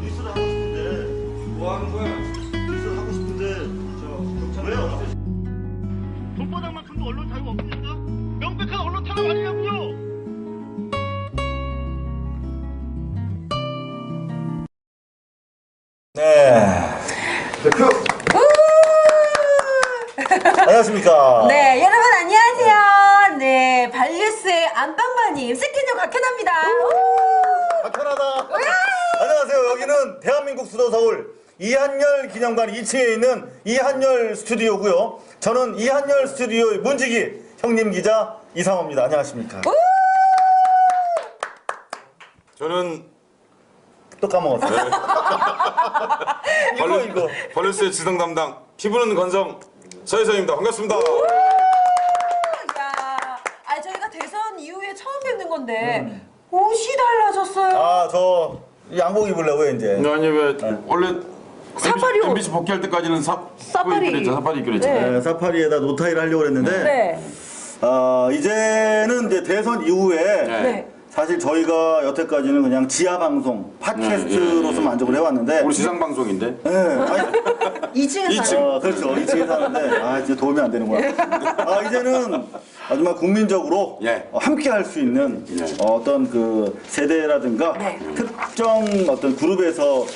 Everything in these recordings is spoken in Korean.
뉴스를 하고 싶은데 뭐 하는 거야? 뉴스를 하고 싶은데 저 왜요? 손바닥만큼도 언론 자유가 없습니까? 명백한 언론 탄압 아니냐고요? 네. 안녕하십니까. 네, 여러분 안녕하세요. 네, 발뉴스의 안방마님 스키즈 곽현아입니다. 박현하다. 안녕하세요. 여기는 대한민국 수도 서울 이한열 기념관 2층에 있는 이한열 스튜디오고요. 저는 이한열 스튜디오의 문지기 형님 기자 이상호입니다. 안녕하십니까. 저는 또 까먹었어요. 이거. 벌레스의 지성 담당 피부는 건성 서혜성입니다. 반갑습니다. 야, 아 저희가 대선 이후에 처음 뵙는 건데 옷이 달라졌어요. 아, 저 양복 입으려고요 이제. 아니 왜 원래 사파리 옷. MBC 복귀할 때까지는 사파리. 사파리 입기로 했잖아요. 네. 네, 사파리에다 노타이를 하려고 했는데 네. 이제는 이제 대선 이후에 네. 사실 저희가 여태까지는 그냥 지하 방송, 팟캐스트로서 만족을 해왔는데 우리 지상 방송인데. 네, 아니, 2층에 사는. 그렇죠. 2층에 사는데 이제 도움이 안 되는구나. 이제는 정말 국민적으로 함께 할 수 있는 어떤 그 세대라든가 특정 어떤 그룹에서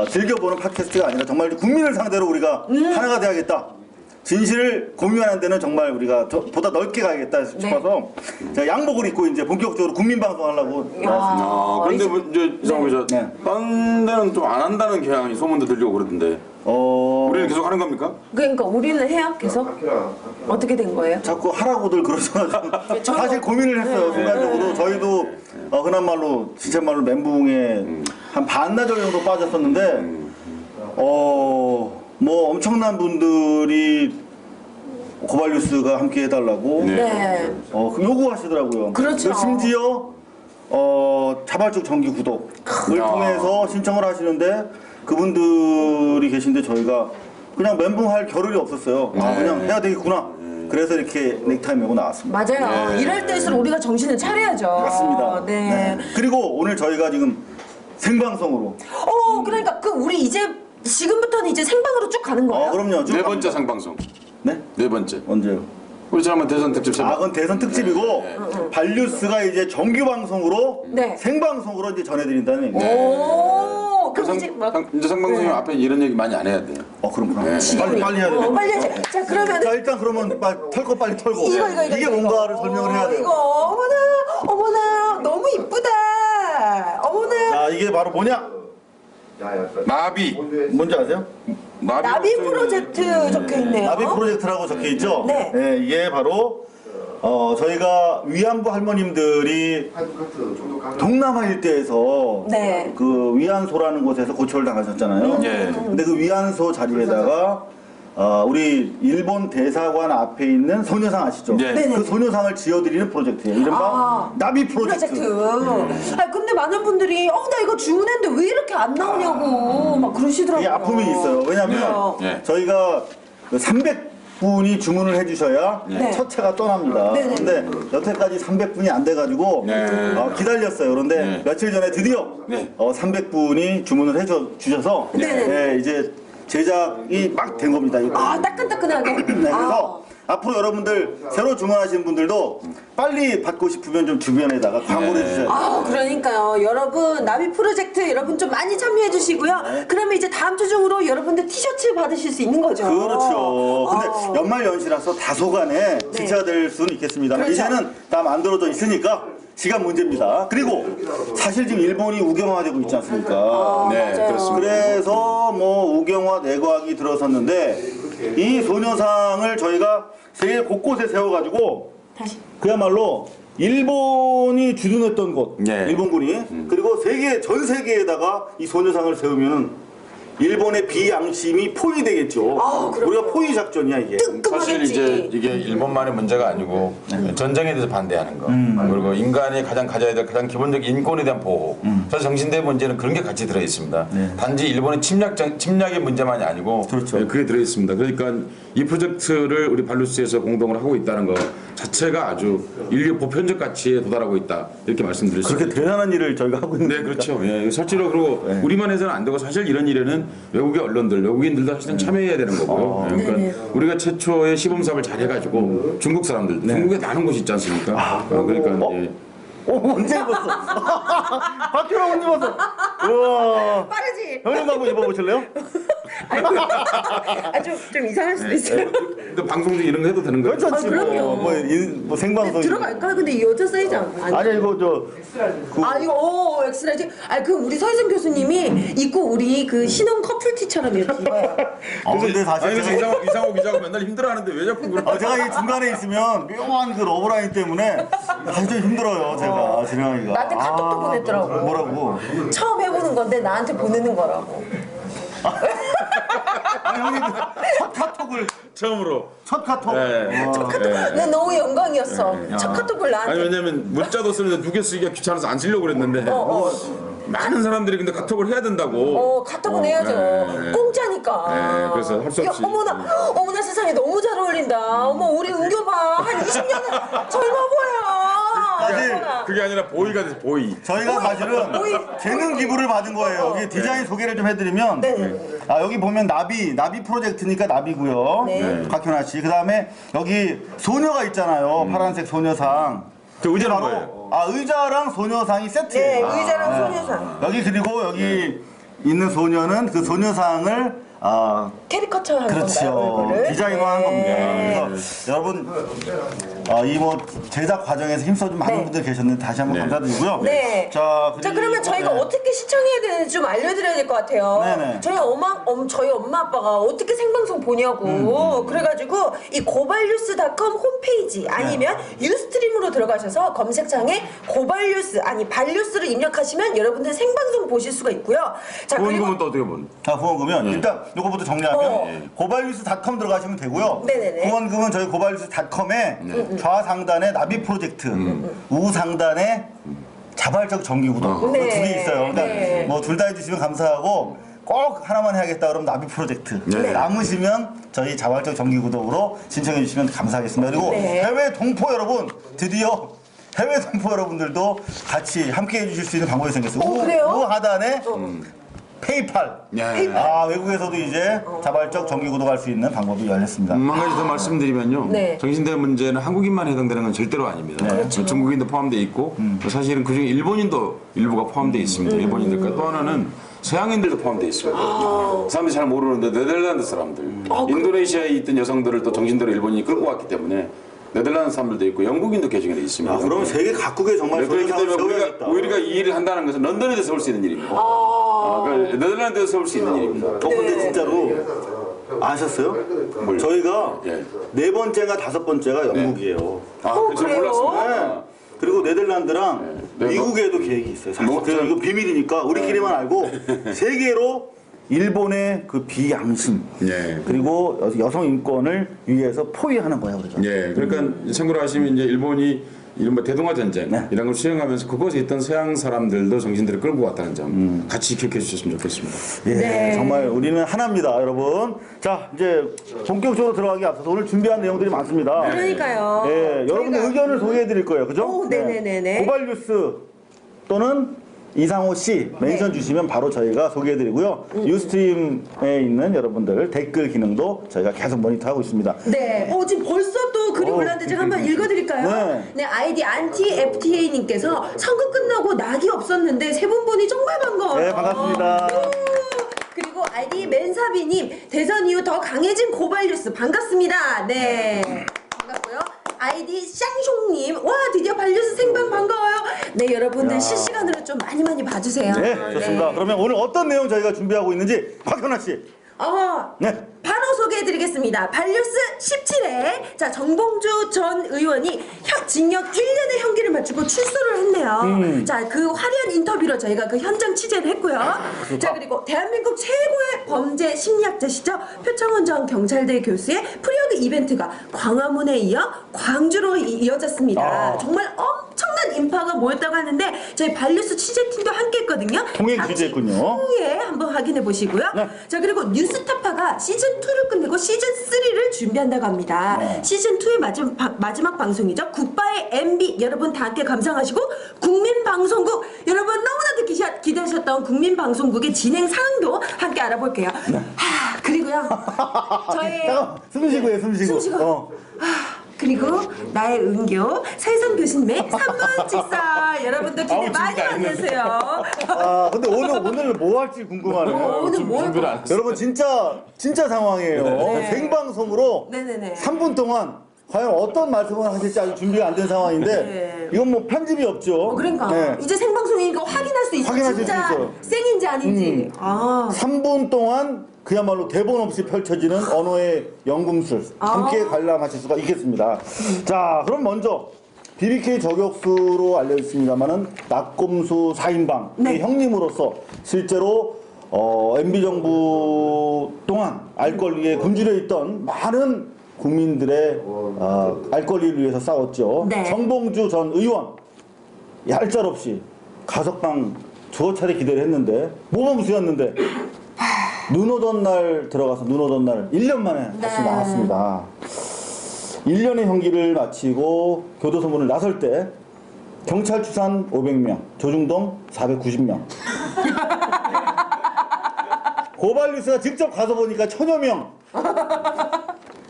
즐겨보는 팟캐스트가 아니라 정말 국민을 상대로 우리가 하나가 돼야겠다. 진실을 공유하는 데는 정말 우리가 보다 넓게 가야겠다 싶어서 제가 양복을 입고 이제 본격적으로 국민 방송 하려고 나왔습니다. 그런데 뭐 이제 이상호 기자, 딴 데는 좀 안 한다는 경향이 소문도 들리고 그러던데. 우리는 계속 하는 겁니까? 그러니까 우리는 해요 계속? 어떻게 된 거예요? 자꾸 하라고들 그러셔가지고 사실 고민을 했어요. 순간적으로 저희도 흔한 말로 진짜 말로 멘붕에 한 반나절 정도 빠졌었는데 뭐 엄청난 분들이 고발뉴스가 함께 해달라고 그럼 요구하시더라고요. 그렇죠. 심지어 자발적 정기 구독을 통해서 신청을 하시는데 그분들이 계신데 저희가 그냥 멘붕할 겨를이 없었어요. 그냥 해야 되겠구나. 그래서 이렇게 넥타이 메고 나왔습니다. 맞아요. 이럴 때일수록 우리가 정신을 차려야죠. 맞습니다. 네. 그리고 오늘 저희가 지금 생방송으로 그러니까 우리 이제 지금부터는 이제 생방으로 쭉 가는 거예요? 그럼요. 네 번째 생방송. 네? 네 번째. 언제요? 우리 지난번 대선 특집 그건 대선 특집이고 발뉴스가 이제 정규 방송으로 생방송으로 이제 전해드린다는 얘기예요. 오, 그럼 이제 생방송이 앞에 이런 얘기 많이 안 해야 돼요. 그렇구나. 빨리 해야 돼요. 빨리 하자. 자, 그러면 자, 일단 그러면 털 거 빨리 털고 이게 뭔가를 설명을 해야 돼요. 이거 어머나 너무 이쁘다. 어머나. 자, 이게 바로 뭐냐? 나비. 뭔지 아세요? 나비 프로젝트 적혀 있네요. 나비 프로젝트라고 적혀 있죠? 네. 이게 바로 저희가 위안부 할머님들이 동남아 일대에서 그 위안소라는 곳에서 고초를 당하셨잖아요. 근데 그 위안소 자리에다가 우리 일본 대사관 앞에 있는 소녀상 아시죠? 그 소녀상을 지어드리는 프로젝트예요. 이른바 나비 프로젝트. 근데 많은 분들이 나 이거 주문했는데 왜 이렇게 안 나오냐고 막 그러시더라고요. 이게 아픔이 있어요. 왜냐하면 저희가 300분이 주문을 해주셔야 첫 차가 떠납니다. 근데 여태까지 300분이 안 돼가지고 기다렸어요. 그런데 며칠 전에 드디어 300분이 주문을 해주셔서 이제 제작이 막 된 겁니다. 따끈따끈하게. 그래서 앞으로 여러분들 새로 주문하시는 분들도 빨리 받고 싶으면 좀 주변에다가 광고를 해주셔야 돼요. 그러니까요. 여러분 나비 프로젝트 여러분 좀 많이 참여해 주시고요. 그러면 이제 다음 주 중으로 여러분들 티셔츠 받으실 수 있는 거죠. 그렇죠. 근데 연말 연시라서 다소간에 지체될 수는 있겠습니다만 이제는 다 만들어져 있으니까 시간 문제입니다. 그리고 사실 지금 일본이 우경화되고 있지 않습니까? 그렇습니다. 그래서 뭐 우경화 내각이 들어섰는데 이 소녀상을 저희가 세계 곳곳에 세워가지고 그야말로 일본이 주둔했던 곳, 일본군이 그리고 전 세계에다가 이 소녀상을 세우면은 일본의 비양심이 포위되겠죠. 우리가 포위 작전이야 이게. 사실 이제 이게 일본만의 문제가 아니고 전쟁에 대해서 반대하는 거 그리고 인간이 가장 가져야 될 가장 기본적인 인권에 대한 보호 사실 정신대 문제는 그런 게 같이 들어 있습니다. 단지 일본의 침략의 문제만이 아니고 그렇죠. 그게 들어 있습니다. 그러니까 이 프로젝트를 우리 발루스에서 공동을 하고 있다는 거 자체가 아주 인류 보편적 가치에 도달하고 있다 이렇게 말씀드릴 수 그렇게 있습니다. 대단한 일을 저희가 하고 있는. 네, 그렇죠. 예, 실제로 그리고 우리만 해서는 안 되고 사실 이런 일에는 외국의 언론들, 외국인들도 사실은 참여해야 되는 거고요. 그러니까 우리가 최초의 시범 사업을 잘 해가지고 중국 사람들, 중국에 많은 곳이 있지 않습니까? 그러니까 예. 언제 입었어? 박현아 언제 입었어? 우와. 빠르지? 형님도 한번 입어보실래요? 좀 이상할 수도 있어요. 근데 방송 중 이런 거 해도 되는 거예요? 그렇죠. 그럼요. 뭐 생방송. 들어갈까? 근데 이 여자 사이즈 아니야? 아니야 이거 이거 엑스라지. 그럼 우리 서희선 교수님이 입고 우리 그 신혼 커플티처럼 이렇게 입어요. 근데 사실 아니 그래서 이상호 기자가 맨날 힘들어하는데 왜 자꾸 그러? 제가 이 중간에 있으면 묘한 그 러브라인 때문에 아주 좀 힘들어요 제가 진행하기가. 나한테 카톡도 보냈더라고. 뭐라고? 처음 해보는 건데 나한테 보내는 거라고. 아니 형님 첫 카톡을 처음으로. 첫 카톡. 첫 카톡. 난 너무 영광이었어. 첫 카톡을 나한테. 아니 왜냐면 문자도 쓰는데 2개 쓰기가 귀찮아서 안 쓰려고 그랬는데 많은 사람들이 근데 카톡을 해야 된다고. 카톡은 해야죠. 공짜니까. 그래서 할 수 없이. 어머나 세상에 너무 잘 어울린다. 어머 우리 은교봐 한 20년은 젊어 보여. 그게 아니라 보이가 돼서 보이. 저희가 사실은 재능 기부를 받은 거예요. 여기 디자인 소개를 좀 해드리면 여기 보면 나비 프로젝트니까 나비고요. 박현아 씨. 그다음에 여기 소녀가 있잖아요. 파란색 소녀상. 그 의자는 뭐예요? 의자랑 소녀상이 세트예요. 네, 의자랑 소녀상. 여기 그리고 여기 있는 소녀는 그 소녀상을 캐리커처 한 그렇죠. 건가요? 디자인화한 겁니다. 그래서 여러분 이 뭐 제작 과정에서 힘써준 많은 분들 계셨는데 다시 한번 감사드리고요. 네. 자 그러면 저희가 어떻게 시청해야 되는지 좀 알려드려야 될 것 같아요. 네네. 저희 엄마 아빠가 어떻게 생방송 보냐고. 그래가지고 이 고발뉴스.com 홈페이지 아니면 유스트림으로 들어가셔서 검색창에 고발뉴스 발뉴스를 입력하시면 여러분들 생방송 보실 수가 있고요. 자, 후원금은 또 어떻게 보는? 후원금은 일단 요거부터 정리하면 고발뉴스.com 들어가시면 되고요. 네네네. 후원금은 저희 고발뉴스.com에 좌상단에 나비 프로젝트, 우상단에 자발적 정기구독 두 개 있어요. 그러니까 뭐 둘 다 해주시면 감사하고 꼭 하나만 해야겠다 그러면 나비 프로젝트 남으시면 저희 자발적 정기구독으로 신청해 주시면 감사하겠습니다. 그리고 해외 동포 여러분 드디어 해외 동포 여러분들도 같이 함께 해주실 수 있는 방법이 생겼어요. 그래요? 우 하단에 페이팔. 외국에서도 이제 자발적 정기 구독할 수 있는 방법이 열렸습니다. 한 가지 더 말씀드리면요. 정신대 문제는 한국인만 해당되는 건 절대로 아닙니다. 중국인도 포함되어 있고 사실은 그중에 일본인도 일부가 포함되어 있습니다. 일본인들과 또 하나는 서양인들도 포함되어 있습니다. 사람들이 잘 모르는데 네덜란드 사람들, 인도네시아에 있던 여성들을 또 정신대로 일본인이 끌고 왔기 때문에 네덜란드 사람들도 있고 영국인도 개정이 되어 있습니다. 그러면 세계 각국에 정말 그렇기 때문에 우리가 이 일을 한다는 것은 런던에서 세울 수 있는 일입니다. 그러니까 네덜란드에서 세울 수 있는 일입니다. 근데 진짜로 아셨어요? 저희가 네 번째가 다섯 번째가 영국이에요. 그래요? 몰랐습니다. 그리고 네덜란드랑 미국에도 계획이 있어요. 사실. 그래서 이거 비밀이니까 우리끼리만 알고 세계로 일본의 그 비양심 그리고 여성 인권을 위해서 포위하는 거예요, 그렇죠? 그러니까 참고로 하시면 이제 일본이 이른바 대동아 전쟁 이런 걸 수행하면서 그곳에 있던 서양 사람들도 정신들을 끌고 왔다는 점 같이 기억해 주셨으면 좋겠습니다. 정말 우리는 하나입니다, 여러분. 자, 이제 본격적으로 들어가기 앞서서 오늘 준비한 내용들이 많습니다. 그러니까요. 여러분들 의견을 소개해 드릴 거예요, 그죠? 네네네네. 고발뉴스 또는 이상호 씨 멘션 주시면 바로 저희가 소개해드리고요. 유스트림에 있는 여러분들 댓글 기능도 저희가 계속 모니터하고 있습니다. 지금 벌써 또 글이 올랐는데 제가 한번 읽어드릴까요? 아이디 안티FTA님께서 선거 끝나고 낙이 없었는데 세 분 보니 정말 반가워요. 네, 반갑습니다. 그리고 아이디 맨사비님 대선 이후 더 강해진 고발뉴스 반갑습니다. 반갑고요. 아이디 쌍숑님 드디어 발뉴스 생방 반가워요. 여러분들 실시간으로 좀 많이 봐주세요. 좋습니다. 그러면 오늘 어떤 내용 저희가 준비하고 있는지 박현아 씨. 바로 소개 소개해드리겠습니다. 발뉴스 17회. 자, 정봉주 전 의원이 징역 1년의 형기를 맞추고 출소를 했네요. 자, 그 화려한 인터뷰로 저희가 그 현장 취재를 했고요. 자, 그리고 대한민국 최고의 범죄 심리학자시죠. 표창원 전 경찰대 교수의 프리허그 이벤트가 광화문에 이어 광주로 이어졌습니다. 정말 엄청난 인파가 모였다고 하는데 저희 발뉴스 취재팀도 함께 했거든요. 통행 취재했군요. 후에 한번 확인해 보시고요. 네. 자, 그리고 뉴스타파가 시즌2를 끝내고 시즌3를 준비한다고 합니다. 시즌2의 마지막 방송이죠. 굿바이 MB 여러분 다 함께 감상하시고 국민방송국 여러분 너무나도 기대하셨던 국민방송국의 진행 사항도 함께 알아볼게요. 그리고요. 저의 잠깐 숨 쉬고요, 숨 쉬고. 그리고 나의 은교 세성 교수님의 3분 직설 여러분도 기대 많이 해주세요. 근데 오늘 뭐 할지 궁금하네요. 오늘 뭐 준비를 안 했어요. 여러분 진짜 상황이에요. 네. 생방송으로 네네네. 3분 동안 과연 어떤 말씀을 하실지 아직 준비가 안 된 상황인데 네. 이건 뭐 편집이 없죠. 그러니까 네. 이제 생방송이니까 확인할 수 있어. 확인하실 진짜 수 있어요. 생인지 아닌지. 3분 동안 그야말로 대본 없이 펼쳐지는 언어의 연금술 함께 관람하실 수가 있겠습니다. 자, 그럼 먼저 BBK 저격수로 알려졌습니다만은 낙검수 4인방 네. 형님으로서 실제로 MB 정부 동안 알 권리에 굶주려 있던 많은 국민들의 알 권리를 위해서 싸웠죠. 네. 정봉주 전 의원 얄짤없이 가석방 두어 차례 기대를 했는데 모범수였는데 눈 오던 날 들어가서 눈 오던 날 1년 만에 다시 네. 나왔습니다. 1년의 형기를 마치고 교도소문을 나설 때 경찰 추산 500명, 조중동 490명. 고발뉴스가 직접 가서 보니까 1000여 명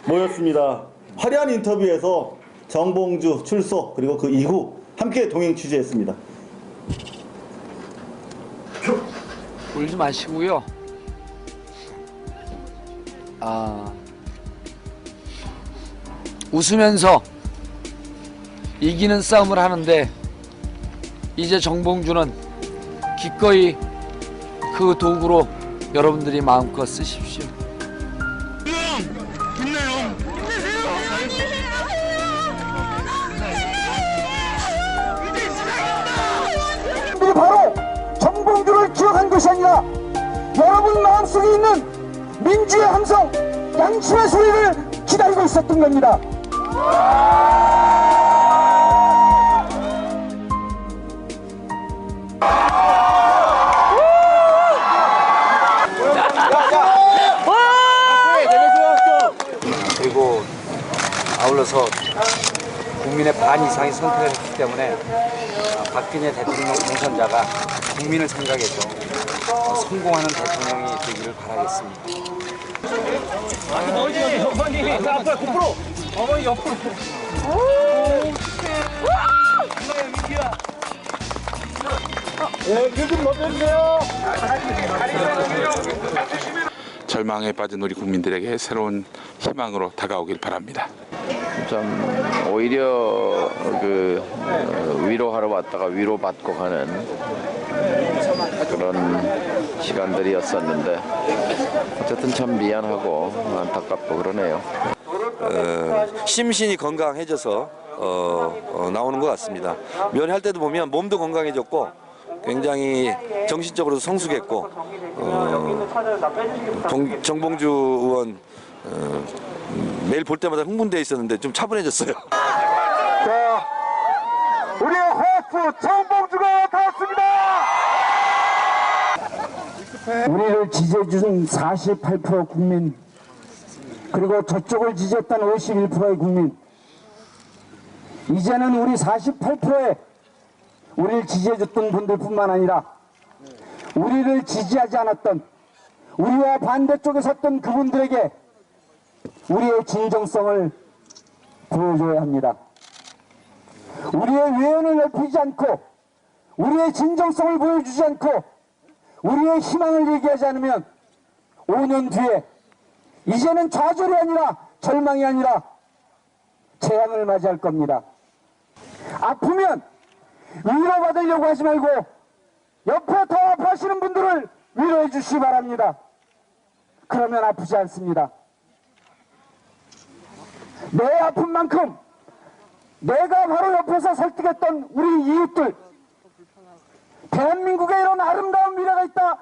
모였습니다. 화려한 인터뷰에서 정봉주 출소 그리고 그 이후 함께 동행 취재했습니다. 울지 마시고요. 웃으면서 이기는 싸움을 하는데 이제 정봉주는 기꺼이 그 도구로 여러분들이 마음껏 쓰십시오. 바로 정봉주를 기억한 것이 아니라 여러분 마음속에 있는 민주의 함성, 양심의 소리를 기다리고 있었던 겁니다. 그리고 아울러서 국민의 반 이상이 선택을 했기 때문에 박근혜 대통령 당선자가 국민을 생각해서 성공하는 대통령이 되기를 바라겠습니다. 절망에 빠진 우리 국민들에게 새로운 희망으로 다가오길 바랍니다. 좀 오히려 위로하러 왔다가 위로받고 가는 그런 시간들이었었는데 어쨌든 참 미안하고 안타깝고 그러네요. 심신이 건강해져서 나오는 것 같습니다. 면회할 때도 보면 몸도 건강해졌고 굉장히 정신적으로도 성숙했고 정봉주 의원 매일 볼 때마다 흥분되어 있었는데 좀 차분해졌어요. 자, 우리의 호프 정봉주가 나왔습니다. 우리를 지지해준 48% 국민, 그리고 저쪽을 지지했던 51%의 국민, 이제는 우리 48%의 우리를 지지해줬던 분들뿐만 아니라 우리를 지지하지 않았던, 우리와 반대쪽에 섰던 그분들에게 우리의 진정성을 보여줘야 합니다. 우리의 외연을 넓히지 않고 우리의 진정성을 보여주지 않고 우리의 희망을 얘기하지 않으면 5년 뒤에 이제는 좌절이 아니라 절망이 아니라 재앙을 맞이할 겁니다. 아프면 위로받으려고 하지 말고 옆에 더 아파하시는 분들을 위로해 주시기 바랍니다. 그러면 아프지 않습니다. 내 아픈 만큼 내가 바로 옆에서 설득했던 우리 이웃들, 대한민국에 이런 아름다운 미래가 있다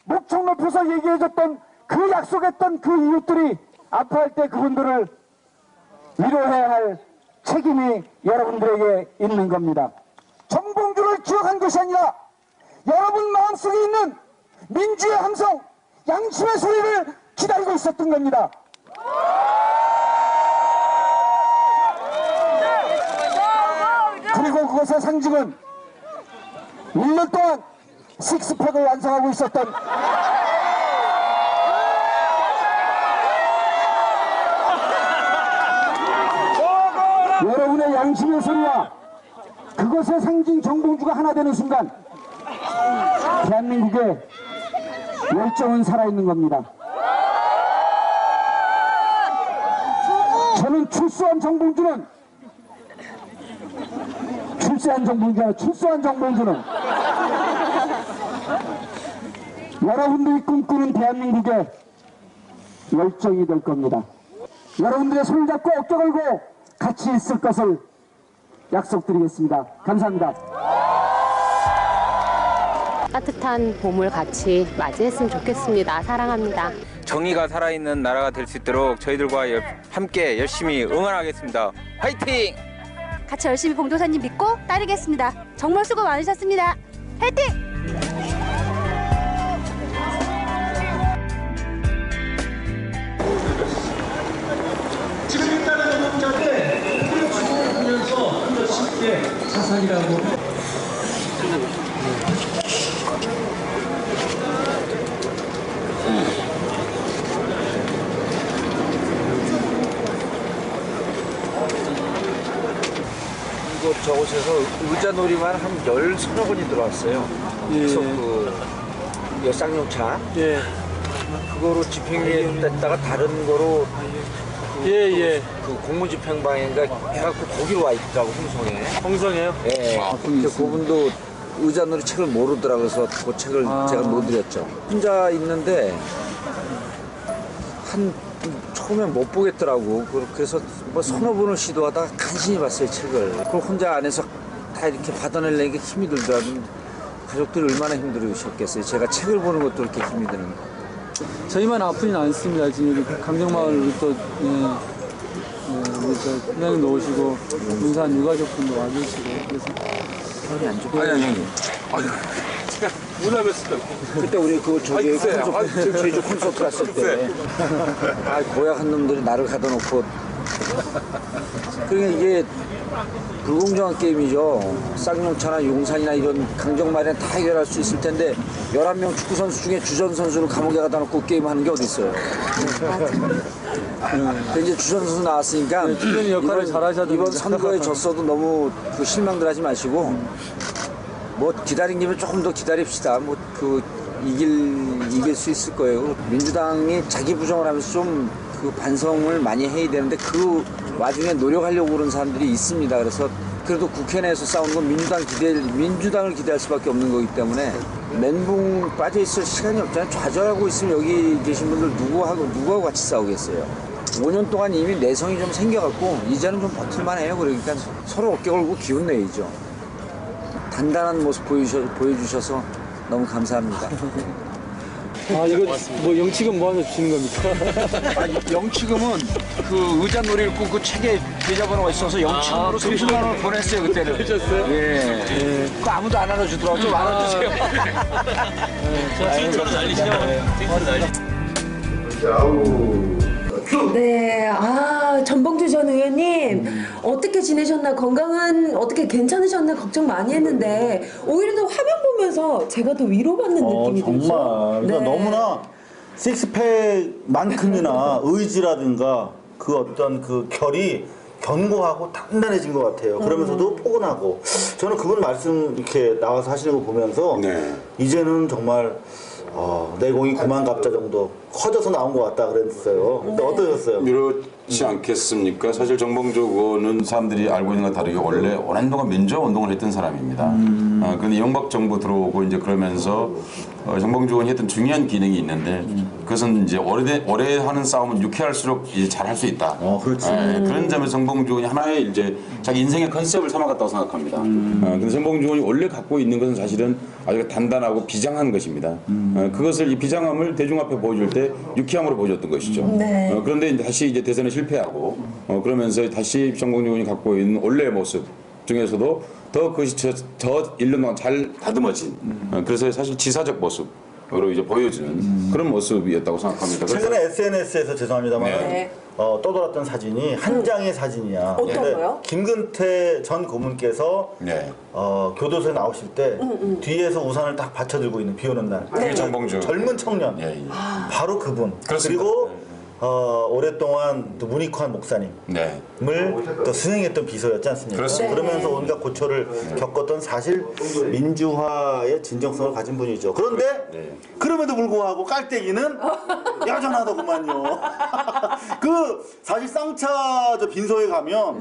목청 높여서 얘기해줬던 그 약속했던 그 이웃들이 아파할 때 그분들을 위로해야 할 책임이 여러분들에게 있는 겁니다. 정봉주를 기억한 것이 아니라 여러분 마음속에 있는 민주의 함성, 양심의 소리를 기다리고 있었던 겁니다. 그리고 그것의 상징은 1년 동안 식스팩을 완성하고 있었던 여러분의 양심의 소리와 그것의 상징 정봉주가 하나 되는 순간 대한민국의 열정은 살아있는 겁니다. 저는 출소한 정봉주는 여러분들이 꿈꾸는 대한민국의 열정이 될 겁니다. 여러분들의 손을 잡고 어깨 걸고 같이 있을 것을 약속드리겠습니다. 감사합니다. 따뜻한 봄을 같이 맞이했으면 좋겠습니다. 사랑합니다. 정의가 살아있는 나라가 될 수 있도록 저희들과 함께 열심히 응원하겠습니다. 화이팅! 같이 열심히 봉도사님 믿고 따르겠습니다. 정말 수고 많으셨습니다. 화이팅! 지금 일단은 노동자인데 보면서 혼자 쉽게 자살이라고. 저곳에서 의자놀이만 한 10~30번이 들어왔어요. 그래서 그 쌍용차 그거로 집행했다가 다른 거로 그 공무집행방해인가 해갖고 거기로 와 있더라고. 홍성에요? 예. 근데 그분도 의자놀이 책을 모르더라고요. 그래서 그 책을 제가 못 드렸죠. 혼자 있는데 처음엔 못 보겠더라고. 그래서 뭐 서너 번을 시도하다가 간신히 봤어요, 책을. 그걸 혼자 안에서 다 이렇게 받아내려니까 힘이 들더라고요. 가족들이 얼마나 힘들으셨겠어요. 제가 책을 보는 것도 이렇게 힘이 드는데. 저희만 아프진 않습니다. 지금 강정마을 또 은행 놓으시고 문산 유가족분도 와 계시고 그래서 허리 안 좋고. 아니 형님. 문화였을 그때 우리 그 저기 제주 콘서트 갔을 때 고약한 놈들이 나를 가다 놓고 그러니까 이게 불공정한 게임이죠. 쌍용차나 용산이나 이런 강정마을에 다 해결할 수 있을 텐데 11명 축구선수 중에 주전 선수를 감옥에 가다 놓고 게임하는 게 어디 있어요. 근데 이제 주전 선수 나왔으니까 주전 역할을 잘하셔야 됩니다. 이번 선거에 졌어도 너무 실망들 하지 마시고 뭐 기다린 김에 조금 더 기다립시다. 뭐 이길 수 있을 거예요. 민주당이 자기 부정을 하면서 좀 그 반성을 많이 해야 되는데 그 와중에 노력하려고 그러는 사람들이 있습니다. 그래서 그래도 국회 내에서 싸우는 건 민주당을 기대할 수밖에 없는 거기 때문에 멘붕 빠져 있을 시간이 없잖아요. 좌절하고 있으면 여기 계신 분들 누구하고 같이 싸우겠어요. 5년 동안 이미 내성이 좀 생겨갖고 이제는 좀 버틸만 해요. 그러니까 서로 어깨 걸고 기운 내야죠. 단단한 모습 보여주셔서 너무 감사합니다. 이거 뭐 영치금 모아서 주시는 겁니까? 영치금은 그 의자놀이를 그 책에 계좌번호가 있어서 영치금으로 30만 원을 보냈어요 그때는. 그러셨어요? 예. 그거 아무도 안 알아주더라고요. 좀 알아주세요. 진짜로 날리시죠? 진짜로 날리시죠? 네, 전봉주 전 의원님 어떻게 지내셨나, 건강은 어떻게 괜찮으셨나 걱정 많이 했는데 오히려 더 화면 보면서 제가 더 위로받는 느낌이 들죠. 정말 그러니까 너무나 식스팩만큼이나 의지라든가 그 어떤 그 결이 견고하고 단단해진 것 같아요. 그러면서도 포근하고 저는 그분 말씀 이렇게 나와서 하시는 거 보면서 이제는 정말 내공이 9만 갑자 정도 커져서 나온 것 같다 그랬어요. 근데 어떠셨어요? 그렇지 않겠습니까? 사실 정봉주 의원은 사람들이 알고 있는 것 다르게 원래 오랜 동안 민주화 운동을 했던 사람입니다. 그런데 이명박 정부 들어오고 이제 그러면서 정봉주 의원이 했던 중요한 기능이 있는데 그것은 이제 오래 하는 싸움은 유쾌할수록 이제 잘할 수 있다. 그렇지. 그런 점에서 정봉주 의원이 하나의 이제 자기 인생의 컨셉을 삼아갔다고 생각합니다. 근데 정봉주 의원이 원래 갖고 있는 것은 사실은 아주 단단하고 비장한 것입니다. 그것을 이 비장함을 대중 앞에 보여줄 때 유쾌함으로 보여줬던 것이죠. 네. 그런데 이제 다시 이제 대선에 실패하고 그러면서 다시 정봉주 의원이 갖고 있는 원래의 모습 중에서도 더 그것이 더 1년 동안 잘 다듬어진 그래서 사실 지사적 모습으로 이제 보여주는 그런 모습이었다고 생각합니다. 최근에 SNS에서 죄송합니다만 네. 떠돌았던 사진이 한 장의 사진이야. 어떤 근데 거요? 김근태 전 고문께서 네. 교도소에 나오실 때 뒤에서 우산을 딱 받쳐들고 있는 비 오는 날. 그게 정봉주. 젊은 청년. 바로 그분. 그렇습니다. 그리고 오랫동안 또 문익환 목사님을 또 수행했던 비서였지 않습니까? 그렇습니다. 그러면서 온갖 고초를 겪었던 사실 민주화의 진정성을 가진 분이죠. 그런데 그럼에도 불구하고 깔때기는 여전하더구만요. 그 사실 쌍차 저 빈소에 가면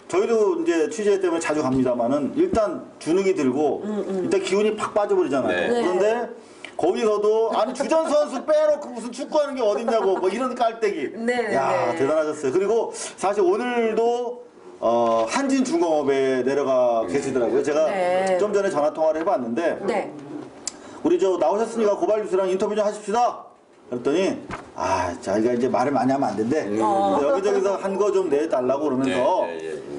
저희도 이제 취재 때문에 자주 갑니다만은 일단 주눅이 들고 일단 기운이 팍 빠져버리잖아요. 그런데 거기서도 아니 주전 선수 빼놓고 무슨 축구하는 게 어딨냐고 뭐 이런 깔때기. 야 대단하셨어요. 그리고 사실 오늘도 한진중공업에 내려가 계시더라고요. 제가 좀 전에 전화 통화를 해봤는데 우리 저 나오셨으니까 고발뉴스랑 인터뷰 좀 하십시다. 그랬더니 자기가 이제 말을 많이 하면 안 된대. 여기저기서 한 거 좀 내달라고 그러면서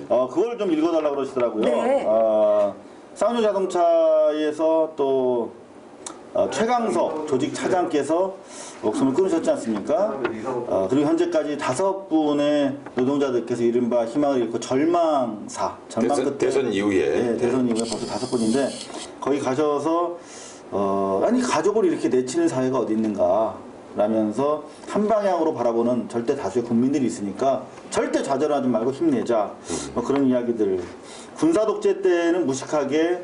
그걸 좀 읽어달라고 그러시더라고요. 쌍용 자동차에서 또 최강석 조직 차장께서 목숨을 끊으셨지 않습니까? 그리고 현재까지 5분의 노동자들께서 이른바 희망을 잃고 절망사, 절망 끝에 대선 이후에 대선 이후에 벌써 5분인데 거기 가셔서 아니 가족을 이렇게 내치는 사회가 어디 있는가 라면서 한 방향으로 바라보는 절대 다수의 국민들이 있으니까 절대 좌절하지 말고 힘내자 뭐 그런 이야기들. 군사 독재 때는 무식하게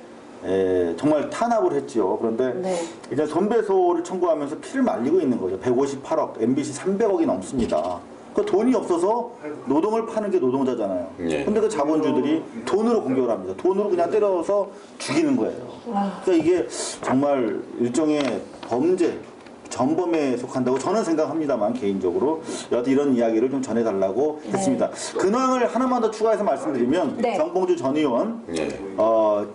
정말 탄압을 했지요. 그런데 이제 손배소를 청구하면서 피를 말리고 있는 거죠. 158억, MBC 300억이 넘습니다. 그 돈이 없어서 노동을 파는 게 노동자잖아요. 근데 그 자본주들이 돈으로 공격을 합니다. 돈으로 그냥 때려서 죽이는 거예요. 그러니까 이게 정말 일종의 범죄, 전범에 속한다고 저는 생각합니다만 개인적으로 여하튼 이런 이야기를 좀 전해달라고 했습니다. 근황을 하나만 더 추가해서 말씀드리면 정봉주 전 의원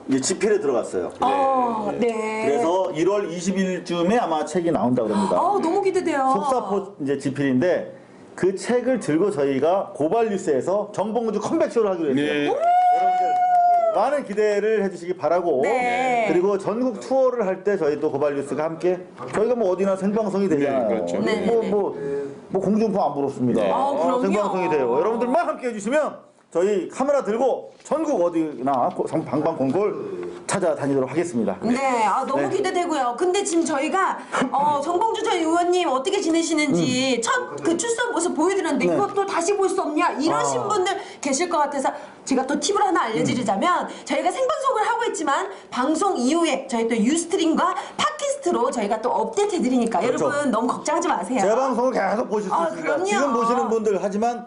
이제 집필에 들어갔어요. 그래서 1월 20일쯤에 아마 책이 나온다고 합니다. 너무 기대돼요. 속사포 이제 집필인데 그 책을 들고 저희가 고발뉴스에서 정봉주 컴백쇼를 하기로 했어요. 여러분들 많은 기대를 해주시기 바라고 그리고 전국 투어를 할 때 저희 또 고발뉴스가 함께 저희가 뭐 어디나 생방송이 되잖아요. 그렇죠. 뭐 공중파 안 부럽습니다. 생방송이 돼요. 여러분들만 함께 해주시면 저희 카메라 들고 전국 어디나 방방곡곡 찾아다니도록 하겠습니다. 너무 기대되고요. 근데 지금 저희가 정봉주 전 의원님 어떻게 지내시는지 첫 그 출석 모습 보여드렸는데 이것도 다시 볼 수 없냐 이러신 분들 계실 것 같아서 제가 또 팁을 하나 알려드리자면 저희가 생방송을 하고 있지만 방송 이후에 저희 또 유스트림과 팟캐스트로 저희가 또 업데이트 해드리니까 여러분 너무 걱정하지 마세요. 제 방송을 계속 보실 수 있습니다. 그럼요. 지금 보시는 분들 하지만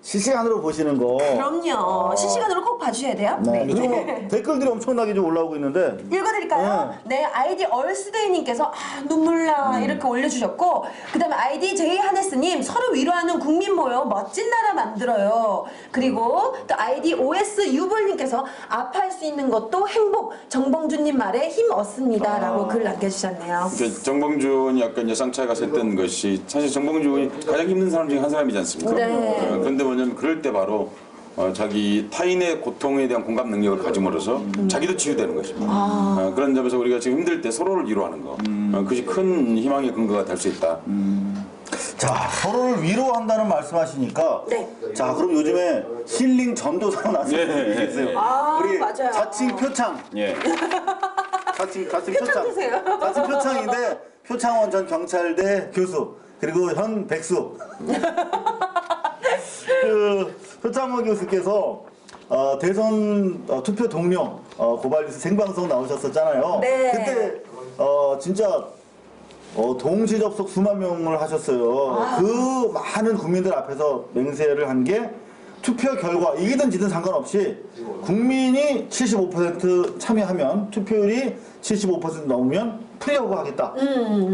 실시간으로 보시는 거. 그럼요. 실시간으로 꼭 봐주셔야 돼요. 그리고 댓글들이 엄청나게 좀 올라오고 있는데. 읽어드릴까요? 아이디 얼스데이님께서 눈물 나 이렇게 올려주셨고 그 다음에 아이디 제이하네스님 서로 위로하는 국민 모여 멋진 나라 만들어요. 그리고 또 아이디 OS 유볼님께서 아파할 수 있는 것도 행복 정봉주님 말에 힘 얻습니다 라고 글 남겨주셨네요. 정봉주는 약간 예상차이가 샜던 것이 사실 정봉주는 가장 힘든 사람 중에 한 사람이지 않습니까? 그런데 뭐냐면 그럴 때 바로 자기 타인의 고통에 대한 공감 능력을 가짐으로써 자기도 치유되는 것입니다. 그런 점에서 우리가 지금 힘들 때 서로를 위로하는 거 그것이 큰 희망의 근거가 될 수 있다. 자, 서로를 위로한다는 말씀하시니까 자, 그럼 요즘에 힐링 전도사로 나서는 분이 계세요. 우리 맞아요. 자칭 표창. 자칭 표창. 자칭 표창인데 표창원 전 경찰대 교수 그리고 현 백수. 그 표창원 교수께서 대선 투표 동료 고발뉴스 생방송 나오셨었잖아요. 그때 진짜 동시 접속 수만 명을 하셨어요. 그 많은 국민들 앞에서 맹세를 한 게 투표 결과 이기든 지든 상관없이 국민이 75% 참여하면 투표율이 75% 넘으면 풀려고 하겠다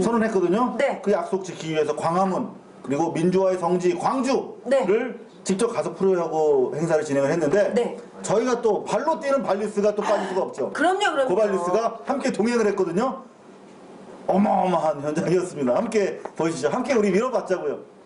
선언했거든요. 네. 그 약속 지키기 위해서 광화문 그리고 민주화의 성지 광주를 직접 가서 풀으려고 행사를 진행을 했는데 저희가 또 발로 뛰는 발리스가 또 빠질 수가 없죠. 그럼요. 고발리스가 함께 동행을 했거든요. 어마어마한 현장이었습니다. 함께 보시죠. 함께 우리 밀어봤자고요.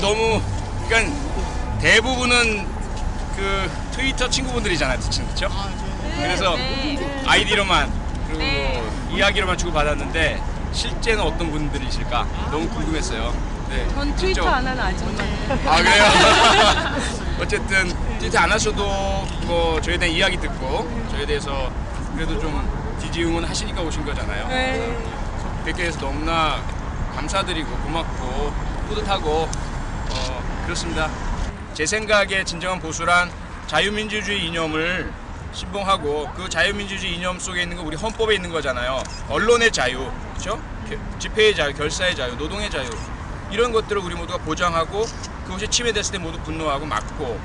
너무 그러니까 대부분은 그 트위터 친구분들이잖아요, 그렇죠? 그래서 아이디로만 그리고 이야기로만 주고 받았는데 실제는 어떤 분들이실까 너무 궁금했어요. 네. 전 트위터 안 하는 아줌마. 아 그래요? 어쨌든 트위터 안 하셔도 뭐 저에 대한 이야기 듣고 저에 대해서 그래도 좀 지지 응원하시니까 오신 거잖아요. 네. 뵙게 돼서 너무나 감사드리고 고맙고 뿌듯하고 그렇습니다. 제 생각에 진정한 보수란 자유민주주의 이념을 신봉하고 그 자유민주주의 이념 속에 있는 거 우리 헌법에 있는 거잖아요. 언론의 자유, 그렇죠? 집회의 자유, 결사의 자유, 노동의 자유 이런 것들을 우리 모두가 보장하고 그것이 침해됐을 때 모두 분노하고 막고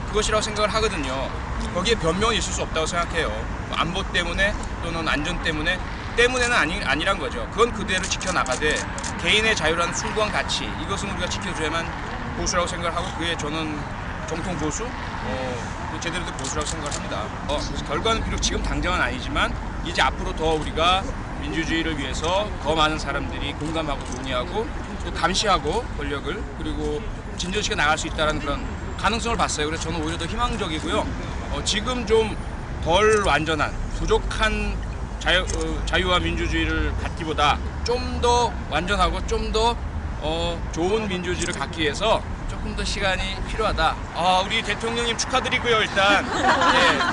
그것이라고 생각을 하거든요. 거기에 변명이 있을 수 없다고 생각해요. 안보 때문에 또는 안전 때문에는 아니란 거죠. 그건 그대로 지켜나가되 개인의 자유라는 숭고한 가치 이것은 우리가 지켜줘야만 보수라고 생각을 하고 그게 저는 정통 보수, 제대로 된 보수라고 생각을 합니다. 결과는 비록 지금 당장은 아니지만 이제 앞으로 더 우리가 민주주의를 위해서 더 많은 사람들이 공감하고 논의하고 또 감시하고 권력을 그리고 진전시켜 나갈 수 있다는 그런 가능성을 봤어요. 그래서 저는 오히려 더 희망적이고요. 지금 좀 덜 완전한 부족한 자유와 민주주의를 갖기보다 좀 더 완전하고 좀 더 좋은 민주주의를 갖기 위해서 조금 더 시간이 필요하다. 우리 대통령님 축하드리고요. 일단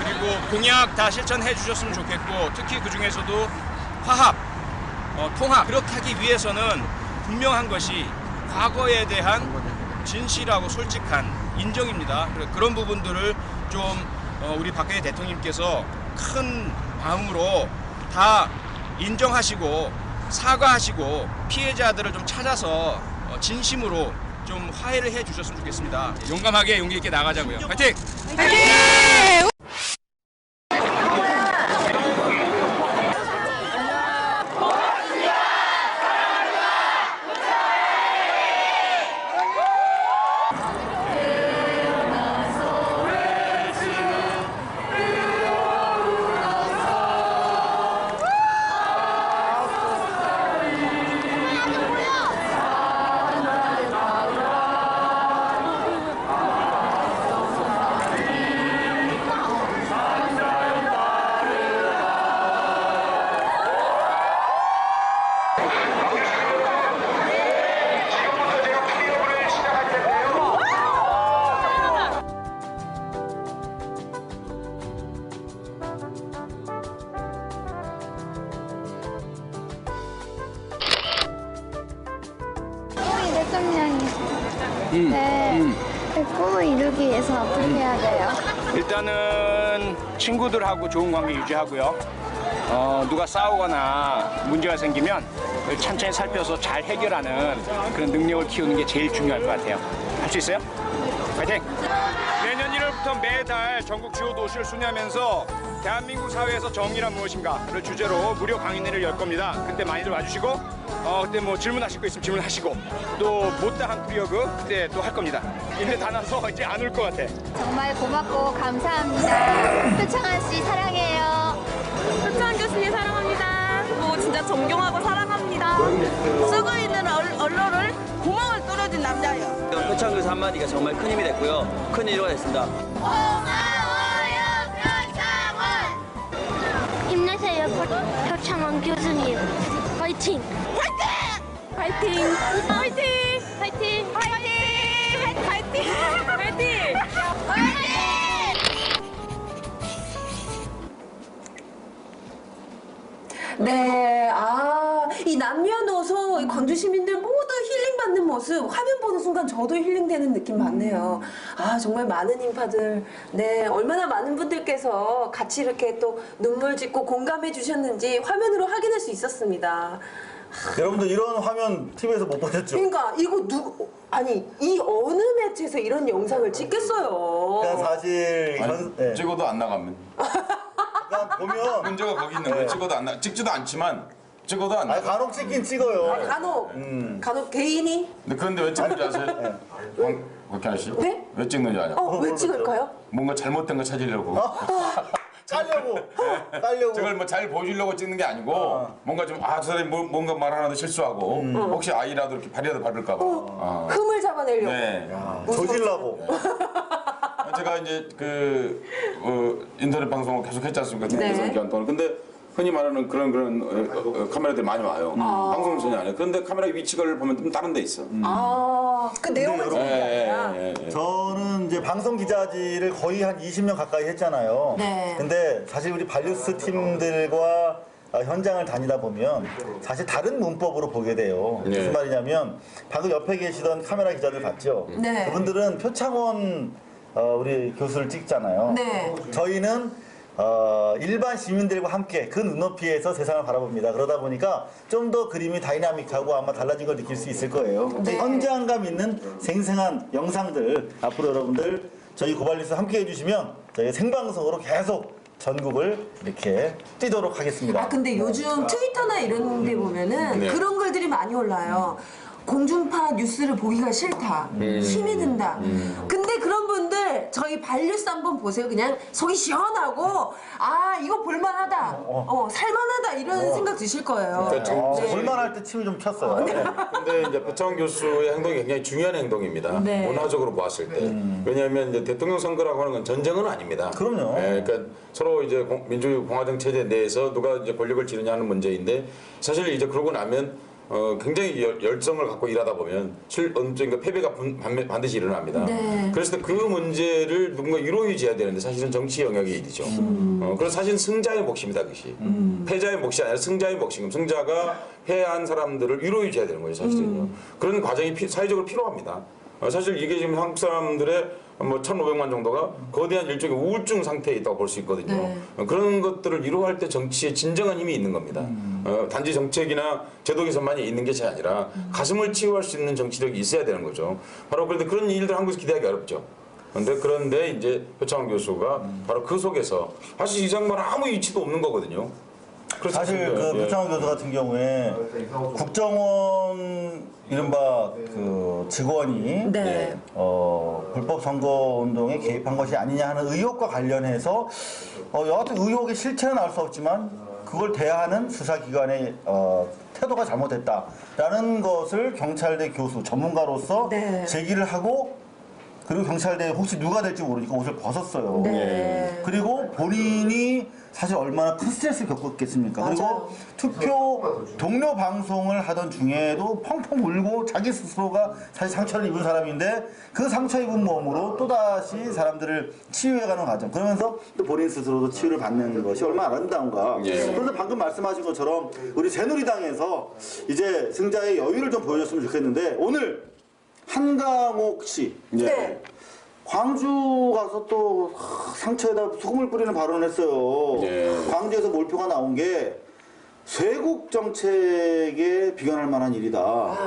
그리고 공약 다 실천해 주셨으면 좋겠고 특히 그 중에서도 화합, 통합 그렇게 하기 위해서는 분명한 것이 과거에 대한 진실하고 솔직한 인정입니다. 그런 부분들을 좀 우리 박근혜 대통령님께서 큰 마음으로 다 인정하시고 사과하시고 피해자들을 좀 찾아서 진심으로 좀 화해를 해 주셨으면 좋겠습니다. 용감하게 용기 있게 나가자고요. 파이팅! 파이팅! 그 꿈을 이루기 위해서 어떻게 해야 돼요? 일단은 친구들하고 좋은 관계 유지하고요. 누가 싸우거나 문제가 생기면 그걸 천천히 살펴서 잘 해결하는 그런 능력을 키우는 게 제일 중요할 것 같아요. 할 수 있어요? 파이팅! 내년 1월부터 매달 전국 주요 도시를 순회하면서 대한민국 사회에서 정의란 무엇인가를 주제로 무료 강의회를 열 겁니다. 그때 많이들 와주시고 그때 뭐 질문하실 거 있으면 질문하시고 또 못다 한 프리어그 그때 또 할 겁니다. 근데 다 나서 이제 안 올 것 같아. 정말 고맙고 감사합니다. 표창한 씨 사랑해요. 표창한 교수님 사랑합니다. 뭐 진짜 존경하고 사랑합니다. 쓰고 있는 언론을 구멍을 뚫어준 남자예요. 표창 교수 한마디가 정말 큰 힘이 됐고요. 큰 위로가 됐습니다. 고마워요 표창원. 힘내세요 표창원 교수님. 화이팅! 화이팅! 화이팅! 화이팅! 화이팅! 화이팅! 화이팅! 화이팅! 네, 이 남녀노소 이 광주 시민들 모두 힐링받는 모습 화면 보는 순간 저도 힐링되는 느낌 받네요. 아 정말 많은 인파들 네 얼마나 많은 분들께서 같이 이렇게 또 눈물 짓고 공감해 주셨는지 화면으로 확인할 수 있었습니다. 여러분들 이런 화면 TV에서 못 보셨죠? 그러니까 이거 아니 이 어느 매체에서 이런 영상을 찍겠어요. 그러니까 사실 아니, 찍어도 안 나가면. 그러니까 보면 문제가 거기 있는 거예요. 찍어도 안 나. 찍지도 않지만 찍어도 안 나가. 간혹 찍긴 찍어요. 간혹 개인이. 근데 그런데 왜 찍는지 아세요? 박현아 씨? 네? 왜 찍는지 아냐? 왜 찍을까요? 뭔가 잘못된 거 찾으려고. 깔려고. 저걸 뭐 잘 보여주려고 찍는 게 아니고 뭔가 좀 저 사람이 뭔가 말 하나도 실수하고 혹시 아이라도 이렇게 발이라도 밟을까 봐. 흠을 잡아내려고. 네. 조질라고. 제가 이제 인터넷 방송을 계속 했지 않습니까? 네. 기간 동안. 근데 흔히 말하는 그런 카메라들이 많이 와요. 방송은 전혀 안 해요. 그런데 카메라 위치를 보면 좀 다른 데 있어. 그 내용을 찍는 저는 이제 방송 기자지를 거의 한 20년 가까이 했잖아요. 네. 근데 사실 우리 발뉴스 팀들과 현장을 다니다 보면 사실 다른 문법으로 보게 돼요. 네. 무슨 말이냐면 방금 옆에 계시던 카메라 기자들 봤죠? 네. 그분들은 표창원 우리 교수를 찍잖아요. 네. 저희는 일반 시민들과 함께 그 눈높이에서 세상을 바라봅니다. 그러다 보니까 좀 더 그림이 다이나믹하고 아마 달라진 걸 느낄 수 있을 거예요. 네. 현장감 있는 생생한 영상들 앞으로 여러분들 저희 고발뉴스 함께 해주시면 저희 생방송으로 계속 전국을 이렇게 뛰도록 하겠습니다. 근데 요즘 트위터나 이런 데 보면은 네. 그런 글들이 많이 올라요. 공중파 뉴스를 보기가 싫다. 힘이 든다. 근데 그런 분들 저희 발뉴스 한번 보세요. 그냥 속이 시원하고 이거 볼만하다. 살만하다 이런 생각 드실 거예요. 볼만할 때 침이 좀 쳤어요. 근데 이제 표창원 교수의 행동이 굉장히 중요한 행동입니다. 네. 문화적으로 보았을 때. 왜냐하면 이제 대통령 선거라고 하는 건 전쟁은 아닙니다. 그럼요. 그러니까 서로 이제 민주공화정 체제 내에서 누가 이제 권력을 지느냐 하는 문제인데 사실 이제 그러고 나면 굉장히 열정을 갖고 일하다 보면 언젠가 패배가 반드시 일어납니다. 네. 그래서 그 문제를 누군가 위로해줘야 되는데 사실은 정치 영역의 일이죠. 그래서 사실은 승자의 몫입니다. 그것이. 패자의 몫이 아니라 승자의 몫이고 승자가 패한 사람들을 위로해줘야 되는 거예요. 사실은요. 그런 과정이 사회적으로 필요합니다. 사실 이게 지금 한국 사람들의 뭐 1,500만 정도가 거대한 일종의 우울증 상태에 있다고 볼 수 있거든요. 네. 그런 것들을 위로할 때 정치에 진정한 힘이 있는 겁니다. 단지 정책이나 제도 개선만이 있는 것이 아니라 가슴을 치유할 수 있는 정치력이 있어야 되는 거죠. 바로 그런데 그런 일들 한국에서 기대하기 어렵죠. 그런데 이제 표창원 교수가 바로 그 속에서 사실 이 장면 아무 이치도 없는 거거든요. 사실 그 표창원 교수 같은 경우에 국정원 이른바 그 직원이 네. 불법 선거 운동에 개입한 것이 아니냐 하는 의혹과 관련해서 여하튼 의혹의 실체는 알 수 없지만 그걸 대하는 수사기관의 태도가 잘못됐다라는 것을 경찰대 교수 전문가로서 네. 제기를 하고 그리고 경찰대에 혹시 누가 될지 모르니까 옷을 벗었어요. 네. 그리고 본인이 사실 얼마나 큰 스트레스를 겪었겠습니까? 맞아요. 그리고 투표 동료 방송을 하던 중에도 펑펑 울고 자기 스스로가 사실 상처를 입은 사람인데 그 상처 입은 몸으로 또다시 사람들을 치유해가는 과정. 그러면서 또 본인 스스로도 치유를 받는 것이 얼마나 아름다운가. 그런데 방금 말씀하신 것처럼 우리 새누리당에서 이제 승자의 여유를 좀 보여줬으면 좋겠는데 오늘 한강옥 씨. 네. 광주 가서 또 상처에다 소금을 뿌리는 발언을 했어요. 광주에서 몰표가 나온 게 쇄국 정책에 비관할 만한 일이다.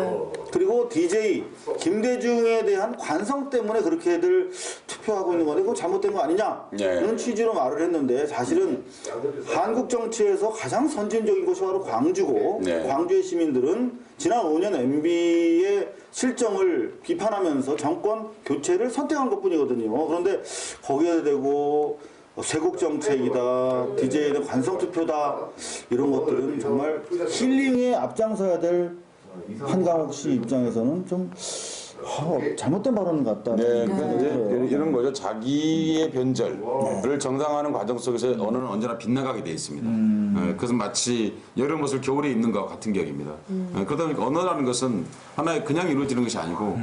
그리고 DJ 김대중에 대한 관성 때문에 그렇게들 투표하고 있는 건데 그거 잘못된 거 아니냐? 이런 취지로 말을 했는데 사실은 한국 정치에서 가장 선진적인 곳이 바로 광주고 광주의 시민들은 지난 5년 MB의 실정을 비판하면서 정권 교체를 선택한 것뿐이거든요. 그런데 거기에 대고 쇄국 정책이다, DJ에 대한 관성 투표다 이런 것들은 정말 힐링에 앞장서야 될 한강옥 씨 입장에서는 좀 잘못된 발언 같다. 네, 이제 이런 거죠. 자기의 변절을 정당화하는 과정 속에서 언어는 언제나 빗나가게 돼 있습니다. 그래서 마치 여름 옷을 겨울에 입는 것과 같은 격입니다. 그러다 보니까 언어라는 것은 하나의 그냥 이루어지는 것이 아니고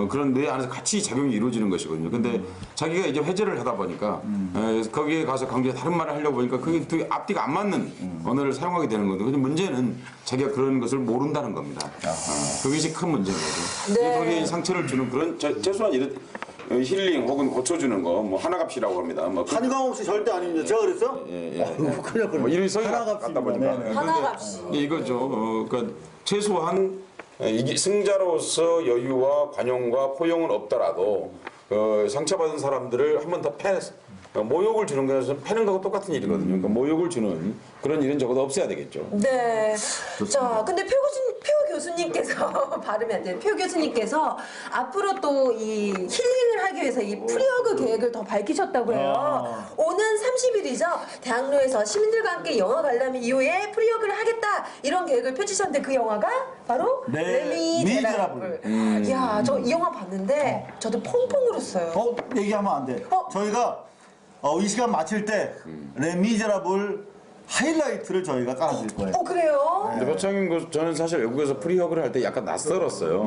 그런 뇌 안에서 같이 작용이 이루어지는 것이거든요. 근데 자기가 이제 회제를 하다 보니까 거기에 가서 강조해 다른 말을 하려고 보니까 그게 되게 앞뒤가 안 맞는 언어를 사용하게 되는 건데 근데 문제는 자기가 그런 것을 모른다는 겁니다. 그것이 큰 문제인 거죠. 네. 거기에 상처를 주는 그런 최소한 이런 힐링 혹은 고쳐주는 거, 뭐 하나값이라고 합니다. 뭐 한강호 씨 절대 아닙니다. 제가 그랬어요? 큰일 날 뭐 이런 성이 갖다 하나값입니다. 보니까. 네. 하나값이. 이거죠. 그러니까 최소한 이게 승자로서 여유와 관용과 포용은 없더라도 상처받은 사람들을 한 번 더 모욕을 주는 것은 패는 거하고 똑같은 일이거든요. 그러니까 모욕을 주는 그런 일은 적어도 없어야 되겠죠. 네. 자, 근데 표 교수님께서 발음이 안 돼요. 표 교수님께서 앞으로 또 이 힐링을 하기 위해서 이 프리허그 계획을 더 밝히셨다고 해요. 오는 30일이죠. 대학로에서 시민들과 함께 영화 관람 이후에 프리허그를 하겠다 이런 계획을 펼치셨는데 그 영화가 바로 레미제라블. 이야, 저 이 영화 봤는데 저도 펑펑 울었어요. 얘기하면 안 돼. 저희가 이 시간 마칠 때 레미제라블 하이라이트를 저희가 깔아드릴 거예요. 그래요? 근데 표창인 저는 사실 외국에서 프리허그를 할 때 약간 낯설었어요.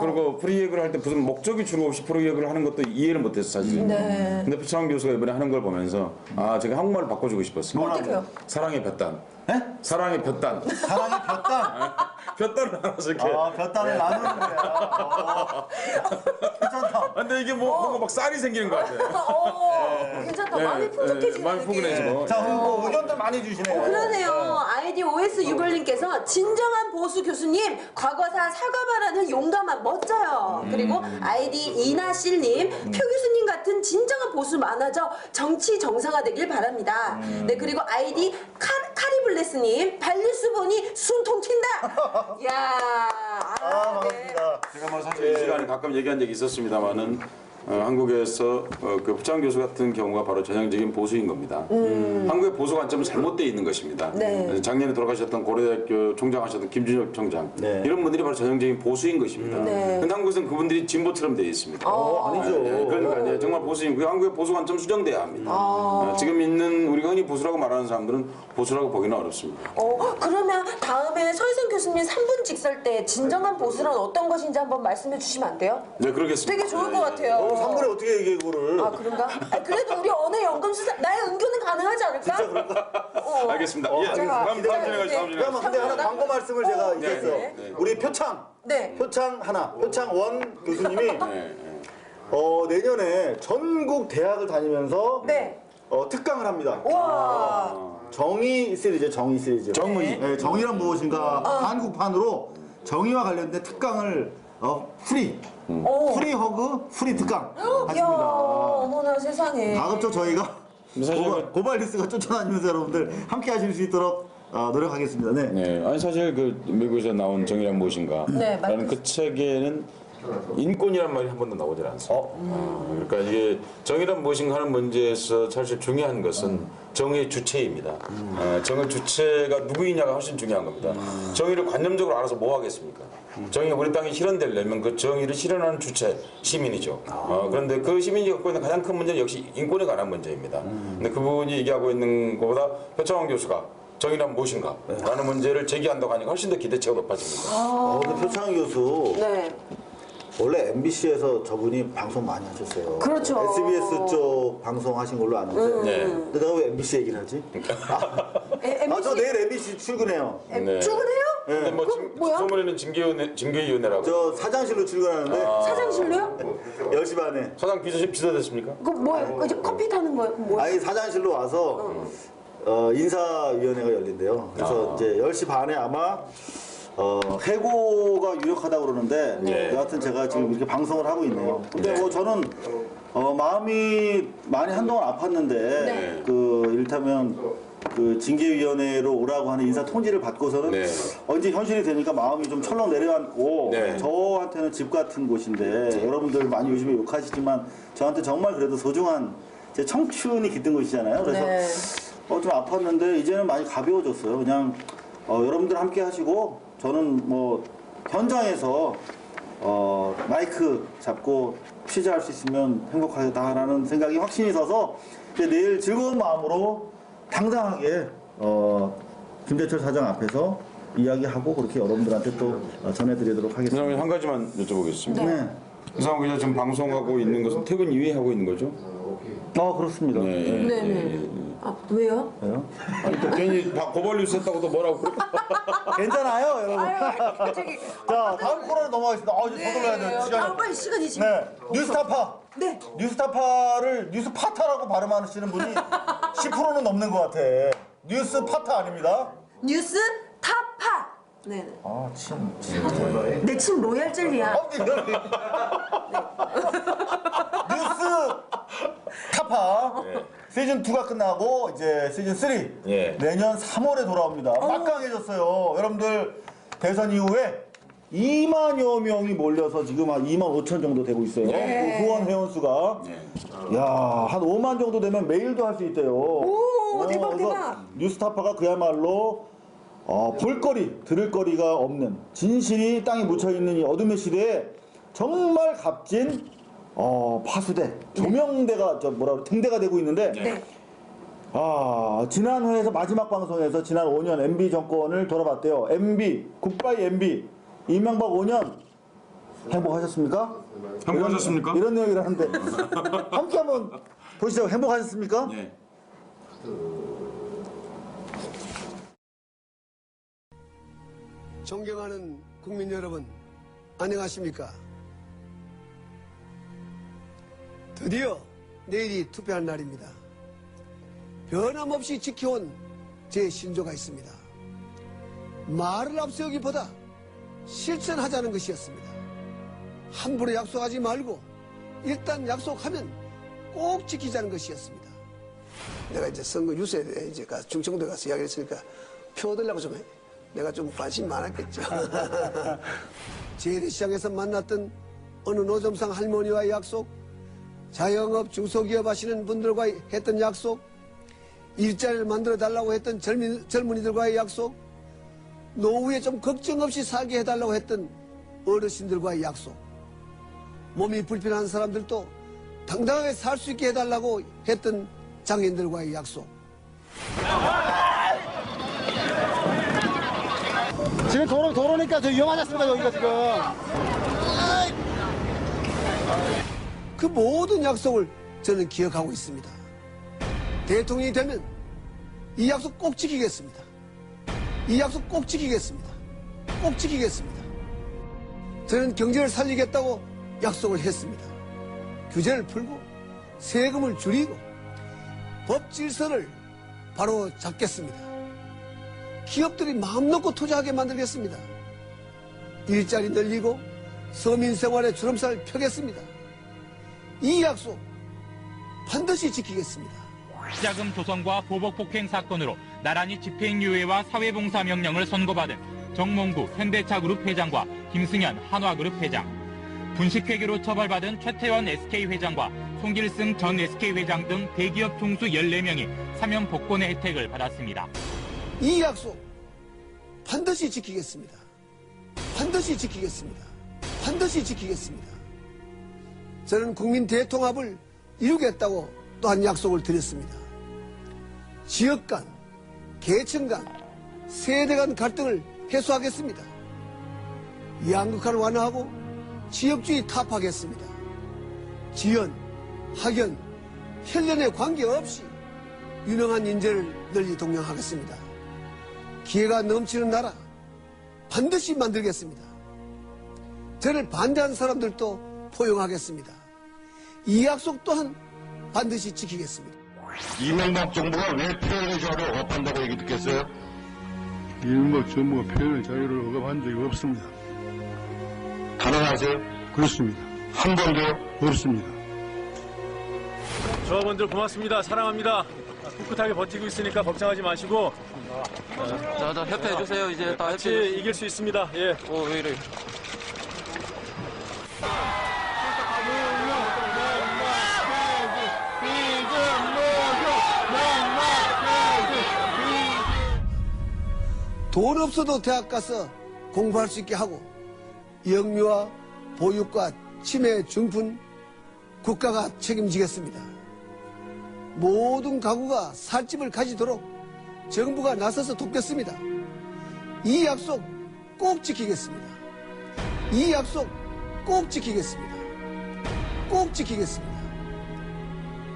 그리고 프리허그를 할 때 무슨 목적이 주로 없이 프리허그를 하는 것도 이해를 못했어 사실은. 네. 근데 표창인 교수가 이번에 하는 걸 보면서 제가 한국말을 바꿔주고 싶었어요. 어떡해요? 사랑의 볕단. 사랑의 볕단. 사랑의 볕단? 볕단을 나눠서 이렇게. 볕단을 나누는 거야. 괜찮다. 근데 이게 뭔가 막 쌀이 생기는 것 같아요. 괜찮다. 마음이 푸석해지는 마음이 푸근해지고. 자, 의견들 많이 주시네요. 그러네요. 아이디 OS6월님께서 진정한 보수 교수님 과거사 사과바라는 용감한 멋져요. 그리고 아이디 이나실님 표 교수님 같은 진정한 보수 많아져 정치 정상화되길 바랍니다. 네, 그리고 아이디 카리블레스님 발뉴스 보니 숨통 튄다. 야, 반갑습니다. 제가 뭐 사실 이 시간에 가끔 얘기한 적이 있었습니다만은 한국에서 그 표창 교수 같은 경우가 바로 전형적인 보수인 겁니다. 한국의 보수 관점은 잘못되어 있는 것입니다. 네. 작년에 돌아가셨던 고려대학교 총장하셨던 김준혁 총장 이런 분들이 바로 전형적인 보수인 것입니다. 그런데 한국에서는 그분들이 진보처럼 되어 있습니다. 아니죠. 그러니까 이제 정말 보수인 그 한국의 보수 관점 수정돼야 합니다. 지금 있는 우리가 흔히 보수라고 말하는 사람들은 보수라고 보기는 어렵습니다. 그러면 다음에 서희선 교수님 3분 직설 때 진정한 보수란 어떤 것인지 한번 말씀해 주시면 안 돼요? 네, 그러겠습니다. 되게 좋을 것 같아요. 3분에 어떻게 얘기해 그거를? 그런가? 그래도 우리 언어 연금수사 나의 은교는 가능하지 않을까? 진짜 그럴까? 알겠습니다. 다음 진행하시죠. 근데 하나 광고 말씀을 제가 있었어요. 우리 표창 하나, 표창원 교수님이 내년에 전국 대학을 다니면서 특강을 합니다. 정의 시리즈, 정의 시리즈. 네, 정의란 무엇인가 한국판으로 정의와 관련된 특강을 프리허그, 프리 특강 하십니다. 어머나 세상에. 가급적 저희가 고발뉴스가 쫓아다니면서 여러분들 함께 하실 수 있도록 노력하겠습니다. 네. 아니 사실 그 미국에서 나온 정의란 무엇인가 라는 그 책에는 인권이란 말이 한 번도 나오질 않습니다. 그러니까 이게 정의란 무엇인가 하는 문제에서 사실 중요한 것은 정의의 주체입니다. 정의 주체가 누구이냐가 훨씬 중요한 겁니다. 정의를 관념적으로 알아서 뭐 하겠습니까? 정의가 우리 땅에 실현되려면 그 정의를 실현하는 주체, 시민이죠. 그런데 그 시민이 갖고 있는 가장 큰 문제는 역시 인권에 관한 문제입니다. 근데 그분이 얘기하고 있는 것보다 표창원 교수가 정의란 무엇인가 라는 문제를 제기한다고 하니까 훨씬 더 기대치가 높아집니다. 근데 표창원 교수 원래 MBC에서 저분이 방송 많이 하셨어요. 그렇죠. SBS 쪽 방송 하신 걸로 아는데. 근데 내가 왜 MBC 얘기를 하지? 저 내일 MBC 출근해요. 출근해요? 근데 뭐 소문에는 징계위원회라고. 저 사장실로 출근하는데. 사장실로요? 10시 반에. 사장 비서 됐습니까? 그 뭐예요? 이제 커피 타는 거예요? 뭐예요? 아니 사장실로 와서 인사위원회가 열린대요. 그래서 이제 10시 반에 아마 해고가 유력하다고 그러는데 여하튼 제가 지금 이렇게 방송을 하고 있네요. 근데 뭐 저는 마음이 많이 한동안 아팠는데 그 이를테면 그 징계위원회로 오라고 하는 인사 통지를 받고서는 이제 현실이 되니까 마음이 좀 철렁 내려앉고 저한테는 집 같은 곳인데 여러분들 많이 요즘에 욕하시지만 저한테 정말 그래도 소중한 제 청춘이 깃든 곳이잖아요. 그래서 좀 아팠는데 이제는 많이 가벼워졌어요. 그냥 여러분들 함께 하시고 저는 뭐 현장에서 마이크 잡고 취재할 수 있으면 행복하겠다라는 생각이 확신이 서서 이제 내일 즐거운 마음으로 당당하게 김대철 사장 앞에서 이야기하고 그렇게 여러분들한테 또 전해드리도록 하겠습니다. 한 가지만 여쭤보겠습니다. 이상훈 기자 지금 방송하고 있는 것은 퇴근 이후에 하고 있는 거죠? 그렇습니다. 아, 왜요? 왜요? 괜히 고발뉴스 했다고도 뭐라고 그래? 괜찮아요, 여러분. 갑자기. 자, 다음 코너로 넘어가겠습니다. 이제 서둘러야 돼요. 시간이. 빨리 시간이 지금. 네, 뉴스타파. 네. 뉴스타파를 뉴스파타라고 발음하시는 분이 10%는 넘는 것 같아. 뉴스파타 아닙니다. 뉴스타파. 네. 아, 침. 내 침 로얄 젤리야. 뉴스타파. 시즌 2가 끝나고 이제 시즌 3 내년 3월에 돌아옵니다. 막강해졌어요. 여러분들 대선 이후에 2만여 명이 몰려서 지금 한 2만 5천 정도 되고 있어요. 그 후원 회원수가. 야, 한 5만 정도 되면 메일도 할 수 있대요. 오, 대박, 그래서 대박. 뉴스타파가 그야말로 볼거리, 들을거리가 없는 진실이 땅에 묻혀있는 이 어둠의 시대에 정말 값진 파수대, 조명대가 등대가 되고 있는데 지난 회에서 마지막 방송에서 지난 5년 MB 정권을 돌아봤대요. MB, 굿바이 MB, 이명박 5년 행복하셨습니까? 행복하셨습니까? 이런 내용이라 하는데 함께 한번 보시죠. 행복하셨습니까? 네. 존경하는 국민 여러분, 안녕하십니까? 드디어 내일이 투표할 날입니다. 변함없이 지켜온 제 신조가 있습니다. 말을 앞세우기보다 실천하자는 것이었습니다. 함부로 약속하지 말고 일단 약속하면 꼭 지키자는 것이었습니다. 내가 이제 선거 유세에 이제 중청도에 가서 이야기했으니까 표 얻으려고 좀 해. 내가 좀 관심이 많았겠죠. 재래시장에서 만났던 어느 노점상 할머니와의 약속, 자영업, 중소기업 하시는 분들과 했던 약속, 일자리를 만들어 달라고 했던 젊은이들과의 약속, 노후에 좀 걱정 없이 살게 해달라고 했던 어르신들과의 약속, 몸이 불편한 사람들도 당당하게 살 수 있게 해달라고 했던 장애인들과의 약속. 지금 도로니까 저 위험하지 않습니까, 여기가 지금. 그 모든 약속을 저는 기억하고 있습니다. 대통령이 되면 이 약속 꼭 지키겠습니다. 이 약속 꼭 지키겠습니다. 꼭 지키겠습니다. 저는 경제를 살리겠다고 약속을 했습니다. 규제를 풀고 세금을 줄이고 법 질서를 바로 잡겠습니다. 기업들이 마음 놓고 투자하게 만들겠습니다. 일자리 늘리고 서민 생활에 주름살 펴겠습니다. 이 약속 반드시 지키겠습니다. 자금 조성과 보복 폭행 사건으로 나란히 집행유예와 사회봉사 명령을 선고받은 정몽구 현대차그룹 회장과 김승현 한화그룹 회장, 분식회계로 처벌받은 최태원 SK회장과 송길승 전 SK회장 등 대기업 총수 14명이 사면 복권의 혜택을 받았습니다. 이 약속 반드시 지키겠습니다. 반드시 지키겠습니다. 반드시 지키겠습니다. 저는 국민 대통합을 이루겠다고 또한 약속을 드렸습니다. 지역 간, 계층 간, 세대 간 갈등을 해소하겠습니다. 양극화를 완화하고 지역주의 타파하겠습니다. 지연, 학연, 혈연에 관계없이 유능한 인재를 널리 동양하겠습니다. 기회가 넘치는 나라 반드시 만들겠습니다. 저를 반대하는 사람들도 포용하겠습니다. 이 약속 또한 반드시 지키겠습니다. 이명박 정부가 왜 표현의 자유를 억압한다고 얘기 듣겠어요? 이명박 정부가 표현의 자유를 억압한 적이 없습니다. 가능하세요? 그렇습니다. 한 번도요? 없습니다. 조합원들 고맙습니다. 사랑합니다. 꿋꿋하게 버티고 있으니까 걱정하지 마시고. 자, 협회해 주세요. 이제 다 같이 협회해 이길 수 있습니다. 예. 왜 이래? 돈 없어도 대학 가서 공부할 수 있게 하고 영유아, 보육과 치매, 중풍 국가가 책임지겠습니다. 모든 가구가 살집을 가지도록 정부가 나서서 돕겠습니다. 이 약속 꼭 지키겠습니다. 이 약속 꼭 지키겠습니다. 꼭 지키겠습니다.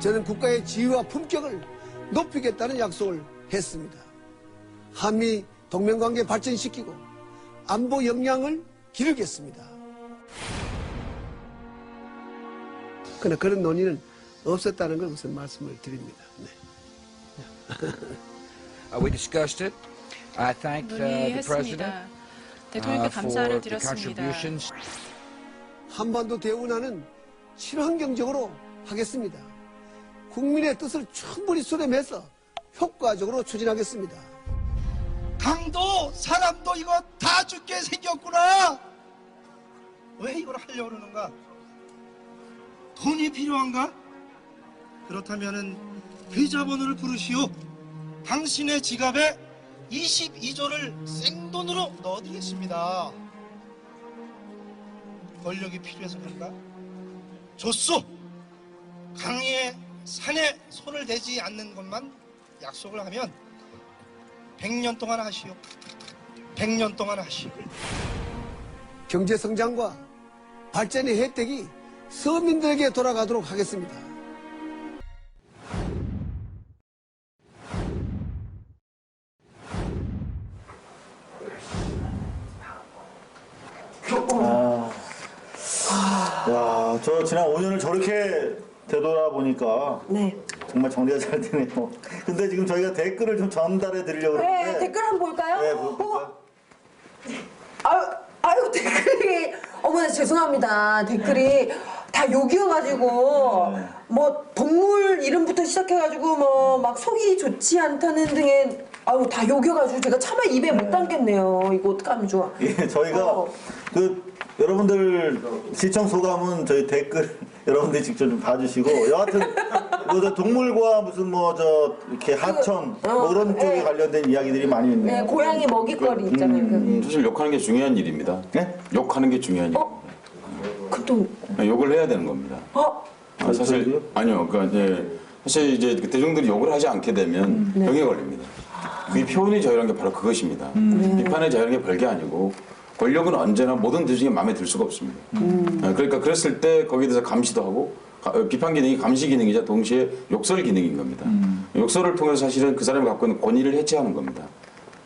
저는 국가의 지위와 품격을 높이겠다는 약속을 했습니다. 한미 동맹관계 발전시키고 안보 역량을 기르겠습니다. 그러나 그런 논의는 없었다는 걸 우선 말씀을 드립니다. 네. We discussed it. I thanked the president 대통령께 감사를 for the 드렸습니다. contributions. 한반도 대운하는 친환경적으로 하겠습니다. 국민의 뜻을 충분히 수렴해서 효과적으로 추진하겠습니다. 강도 사람도 이거 다 죽게 생겼구나. 왜 이걸 하려고 그러는가? 돈이 필요한가? 그렇다면은 계좌번호를 부르시오. 당신의 지갑에 22조를 생돈으로 넣어드리겠습니다. 권력이 필요해서 그런가? 줬소. 강의 산에 손을 대지 않는 것만 약속을 하면 100년 동안 하시오. 100년 동안 하시오. 경제 성장과 발전의 혜택이 서민들에게 돌아가도록 하겠습니다. 야, 저 지난 5년을 저렇게 되돌아보니까 정말 정리가 잘 되네요. 근데 지금 저희가 댓글을 좀 전달해 드리려고 하는데 네, 댓글 한번 볼까요? 네, 볼까요? 아유, 댓글이. 어머나, 죄송합니다. 댓글이 다 욕이어가지고, 뭐, 동물 이름부터 시작해가지고, 뭐, 막 속이 좋지 않다는 등의, 아유, 다 욕이어가지고 제가 차마 입에 못 담겠네요. 이거 어떡하면 좋아. 예, 저희가 여러분들 시청 소감은 저희 댓글 여러분들이 직접 좀 봐주시고 여하튼 뭐 동물과 무슨 뭐 이렇게 하천 뭐 그런 쪽에 관련된 이야기들이 많이 있네요. 네, 고양이 먹이거리 있잖아요. 사실 욕하는 게 중요한 일입니다. 네? 욕하는 게 중요한 일. 그또 욕을 해야 되는 겁니다. 사실 아니요, 그러니까 이제 사실 이제 대중들이 욕을 하지 않게 되면 병에 걸립니다. 그 표현의 자유라는 게 바로 그것입니다. 비판의 자유라는 게 별게 아니고. 권력은 언제나 모든 대중의 마음에 들 수가 없습니다. 그러니까 그랬을 때 거기에 대해서 감시도 하고 비판 기능이 감시 기능이자 동시에 욕설 기능인 겁니다. 욕설을 통해서 사실은 그 사람이 갖고 있는 권위를 해체하는 겁니다.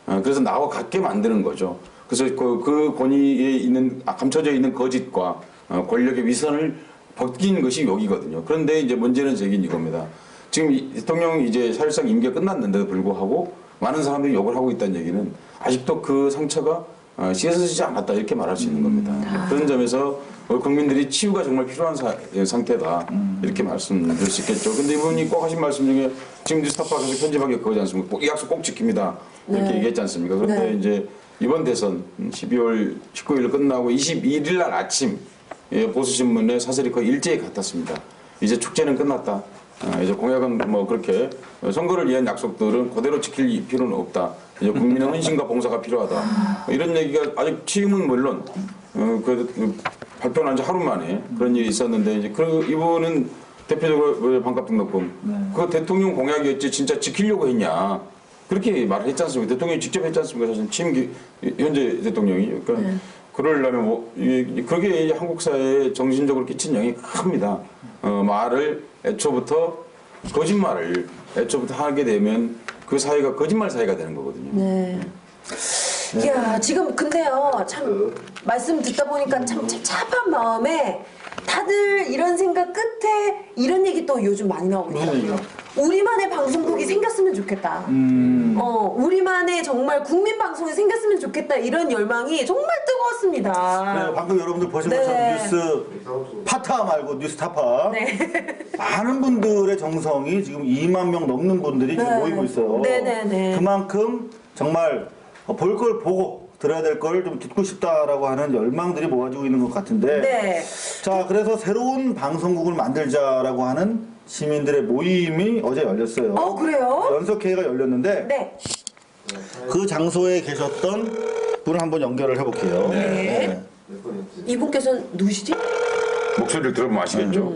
그래서 나와 같게 만드는 거죠. 그래서 그 권위에 있는 감춰져 있는 거짓과 권력의 위선을 벗긴 것이 욕이거든요. 그런데 이제 문제는 제긴 이겁니다. 지금 대통령이 이제 사실상 임기가 끝났는데도 불구하고 많은 사람들이 욕을 하고 있다는 얘기는 아직도 그 상처가 씻어지지 않았다 이렇게 말할 수 있는 겁니다. 그런 점에서 국민들이 치유가 정말 필요한 상태다 이렇게 말씀드릴 수 있겠죠. 근데 이분이 꼭 하신 말씀 중에 지금 뉴스타파에서 편집하기 그거지 않습니까? 이 약속 꼭 지킵니다 이렇게 얘기했지 않습니까? 그런데 이제 이번 대선 12월 19일 끝나고 22일 날 아침 보수신문에 사설이 거의 일제히 같았습니다. 이제 축제는 끝났다. 이제 공약은 뭐 그렇게 선거를 위한 약속들은 그대로 지킬 필요는 없다. 이제 국민의 헌신과 봉사가 필요하다. 이런 얘기가 아직 취임은 물론 발표한 지 하루 만에 그런 일이 있었는데 이제 이분은 대표적으로 반값 등록금 그 대통령 공약이었지 진짜 지키려고 했냐 그렇게 말을 했지 않습니까? 대통령이 직접 했지 않습니까? 사실 취임 현재 대통령이 그러니까 그러려면 뭐 그게 한국 사회에 정신적으로 끼친 영향이 큽니다. 말을 애초부터 거짓말을 애초부터 하게 되면 그 사회가 거짓말 사회가 되는 거거든요. 네. 이야, 지금 근데요, 참 말씀 듣다 보니까 참 착잡한 마음에 다들 이런 생각 끝에 이런 얘기 또 요즘 많이 나오고 있거든요. 우리만의 방송국이 생겼으면 좋겠다. 우리만의 정말 국민 방송이 생겼으면 좋겠다. 이런 열망이 정말 뜨거웠습니다. 네, 방금 여러분들 보신 것처럼 뉴스 파타 말고 뉴스타파 많은 분들의 정성이 지금 2만 명 넘는 분들이 지금 모이고 있어요. 그만큼 정말 볼 걸 보고 들어야 될 걸 좀 듣고 싶다라고 하는 열망들이 모아지고 있는 것 같은데 자, 그래서 새로운 방송국을 만들자라고 하는 시민들의 모임이 어제 열렸어요. 그래요? 연석회의가 열렸는데 그 장소에 계셨던 분을 한번 연결을 해볼게요. 이분께서는 누구시지? 목소리를 들어보면 아시겠죠?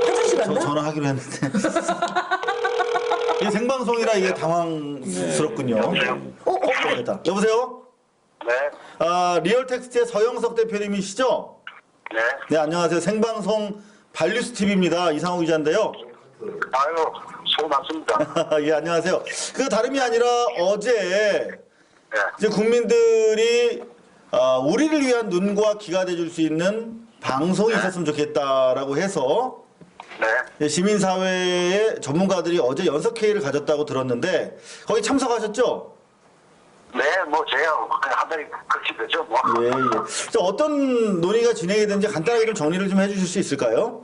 화장실 갔나? 전화하기로 했는데 이게 생방송이라 이게 당황스럽군요. 됐다. 여보세요? 네. 리얼텍스트의 서영석 대표님이시죠? 네. 네, 안녕하세요. 생방송 발뉴스 TV입니다. 이상호 기자인데요. 아유, 수고 많습니다. 예, 안녕하세요. 그 다름이 아니라 어제 이제 국민들이 우리를 위한 눈과 귀가 돼줄 수 있는 방송이 있었으면 좋겠다라고 해서 시민사회의 전문가들이 어제 연석회의를 가졌다고 들었는데 거기 참석하셨죠? 네, 뭐 제가 하늘이 그렇게 되죠. 뭐. 예, 예. 어떤 논의가 진행이 되는지 간단하게 좀 정리를 좀 해주실 수 있을까요?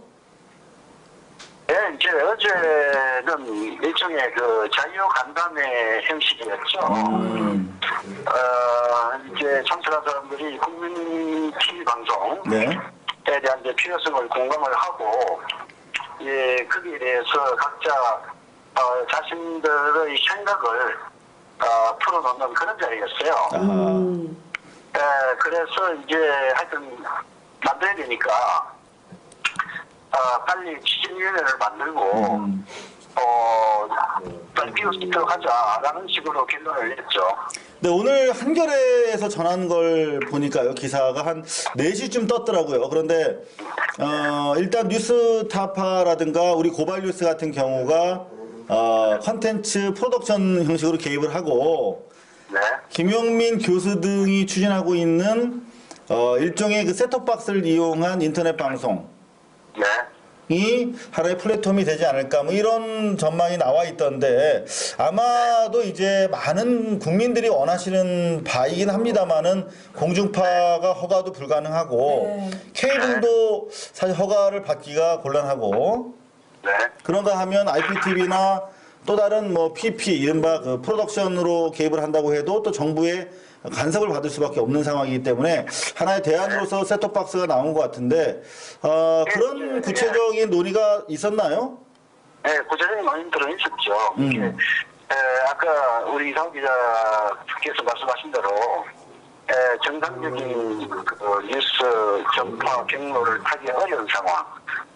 네, 이제 어제는 일종의 그 자유 간담회 형식이었죠. 이제 참석한 사람들이 국민 TV 방송에 대한 이제 필요성을 공감을 하고, 예, 거기에 대해서 각자 자신들의 생각을 풀어놓는 그런 자리였어요. 그래서 이제 하여튼 만들어야 되니까 빨리 지진위원회를 만들고 빨리 비울 수 있도록 하자라는 식으로 결론을 냈죠. 네, 오늘 한겨레에서 전한 걸 보니까요, 기사가 한 4시쯤 떴더라고요. 그런데 일단 뉴스타파라든가 우리 고발뉴스 같은 경우가 컨텐츠 프로덕션 형식으로 개입을 하고 김용민 교수 등이 추진하고 있는 일종의 그 셋톱박스를 이용한 인터넷 방송 이 하나의 플랫폼이 되지 않을까 뭐 이런 전망이 나와 있던데 아마도 이제 많은 국민들이 원하시는 바이긴 합니다만은 공중파가 허가도 불가능하고 케이블도 사실 허가를 받기가 곤란하고 그런가 하면 IPTV나 또 다른 뭐 PP 이른바 그 프로덕션으로 개입을 한다고 해도 또 정부의 간섭을 받을 수밖에 없는 상황이기 때문에 하나의 대안으로서 셋톱박스가 나온 것 같은데 그런 구체적인 논의가 있었나요? 네, 구체적인 논의들은 있었죠. 아까 우리 이상호 기자께서 말씀하신 대로 정상적인 그 뉴스 전파 경로를 타기 어려운 상황,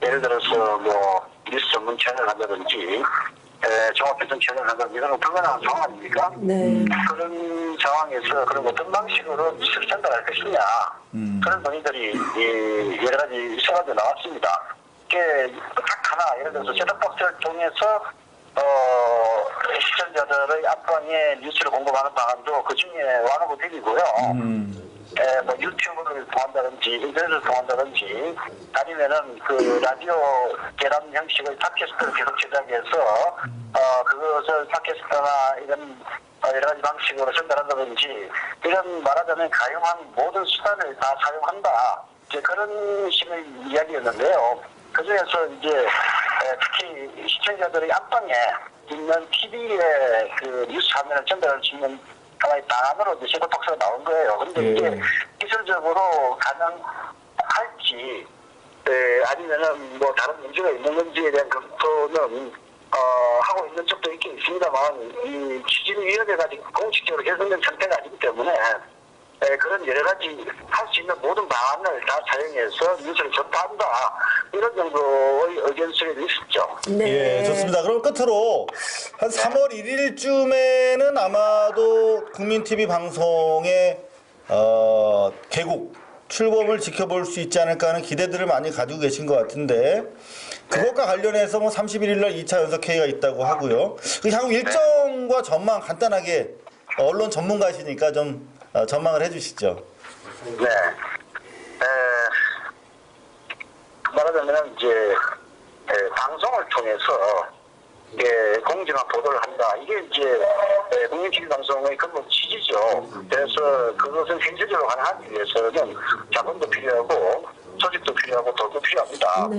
예를 들어서 뭐 뉴스 전문 채널을 한다든지 종합편성 채널을 한다든지 이런 건 불가능한 상황 아닙니까? 그런 상황에서 그럼 어떤 방식으로 뉴스를 전달할 것이냐 그런 논의들이 여러 가지 있어가지고 나왔습니다. 이게 각 하나 예를 들어서 셋톱박스를 통해서 시청자들의 앞방에 뉴스를 공급하는 방안도 그 중에 완화가 되고요. 뭐 유튜브를 통한다든지 인터넷을 통한다든지 아니면은 그 라디오 계란 형식의 팟캐스트를 계속 제작해서 그것을 팟캐스트나 이런 여러 가지 방식으로 전달한다든지 이런 말하자면 가용한 모든 수단을 다 사용한다. 이제 그런 식의 이야기였는데요. 그중에서 이제 특히 시청자들의 앞방에 있는 TV의 그 뉴스 화면을 전달할 수 있는 하나의 방안으로 이제 셋톱박스가 나온 거예요. 근데 이게 기술적으로 가능할지 아니면은 뭐 다른 문제가 있는 건지에 대한 검토는 하고 있는 쪽도 있긴 있습니다만 이 추진위원회가 공식적으로 개선된 상태가 아니기 때문에 그런 여러 가지 할 수 있는 모든 방안을 다 사용해서 뉴스를 전파한다 이런 정도의 의견 수렴이 있었죠. 예, 좋습니다. 그럼 끝으로 한 3월 1일쯤에는 아마도 국민TV 방송의 개국 출범을 지켜볼 수 있지 않을까 하는 기대들을 많이 가지고 계신 것 같은데 그것과 관련해서 뭐 31일 날 2차 연석회의가 있다고 하고요. 그 향후 일정과 전망 간단하게 언론 전문가시니까 좀 전망을 해주시죠. 네. 말하자면 이제 방송을 통해서 공정한 보도를 한다. 이게 이제 국민TV 방송의 근본 취지죠. 그래서 그것을 현실적으로 가능하기 위해서는 자본도 필요하고 조직도 필요하고 돈도 필요합니다.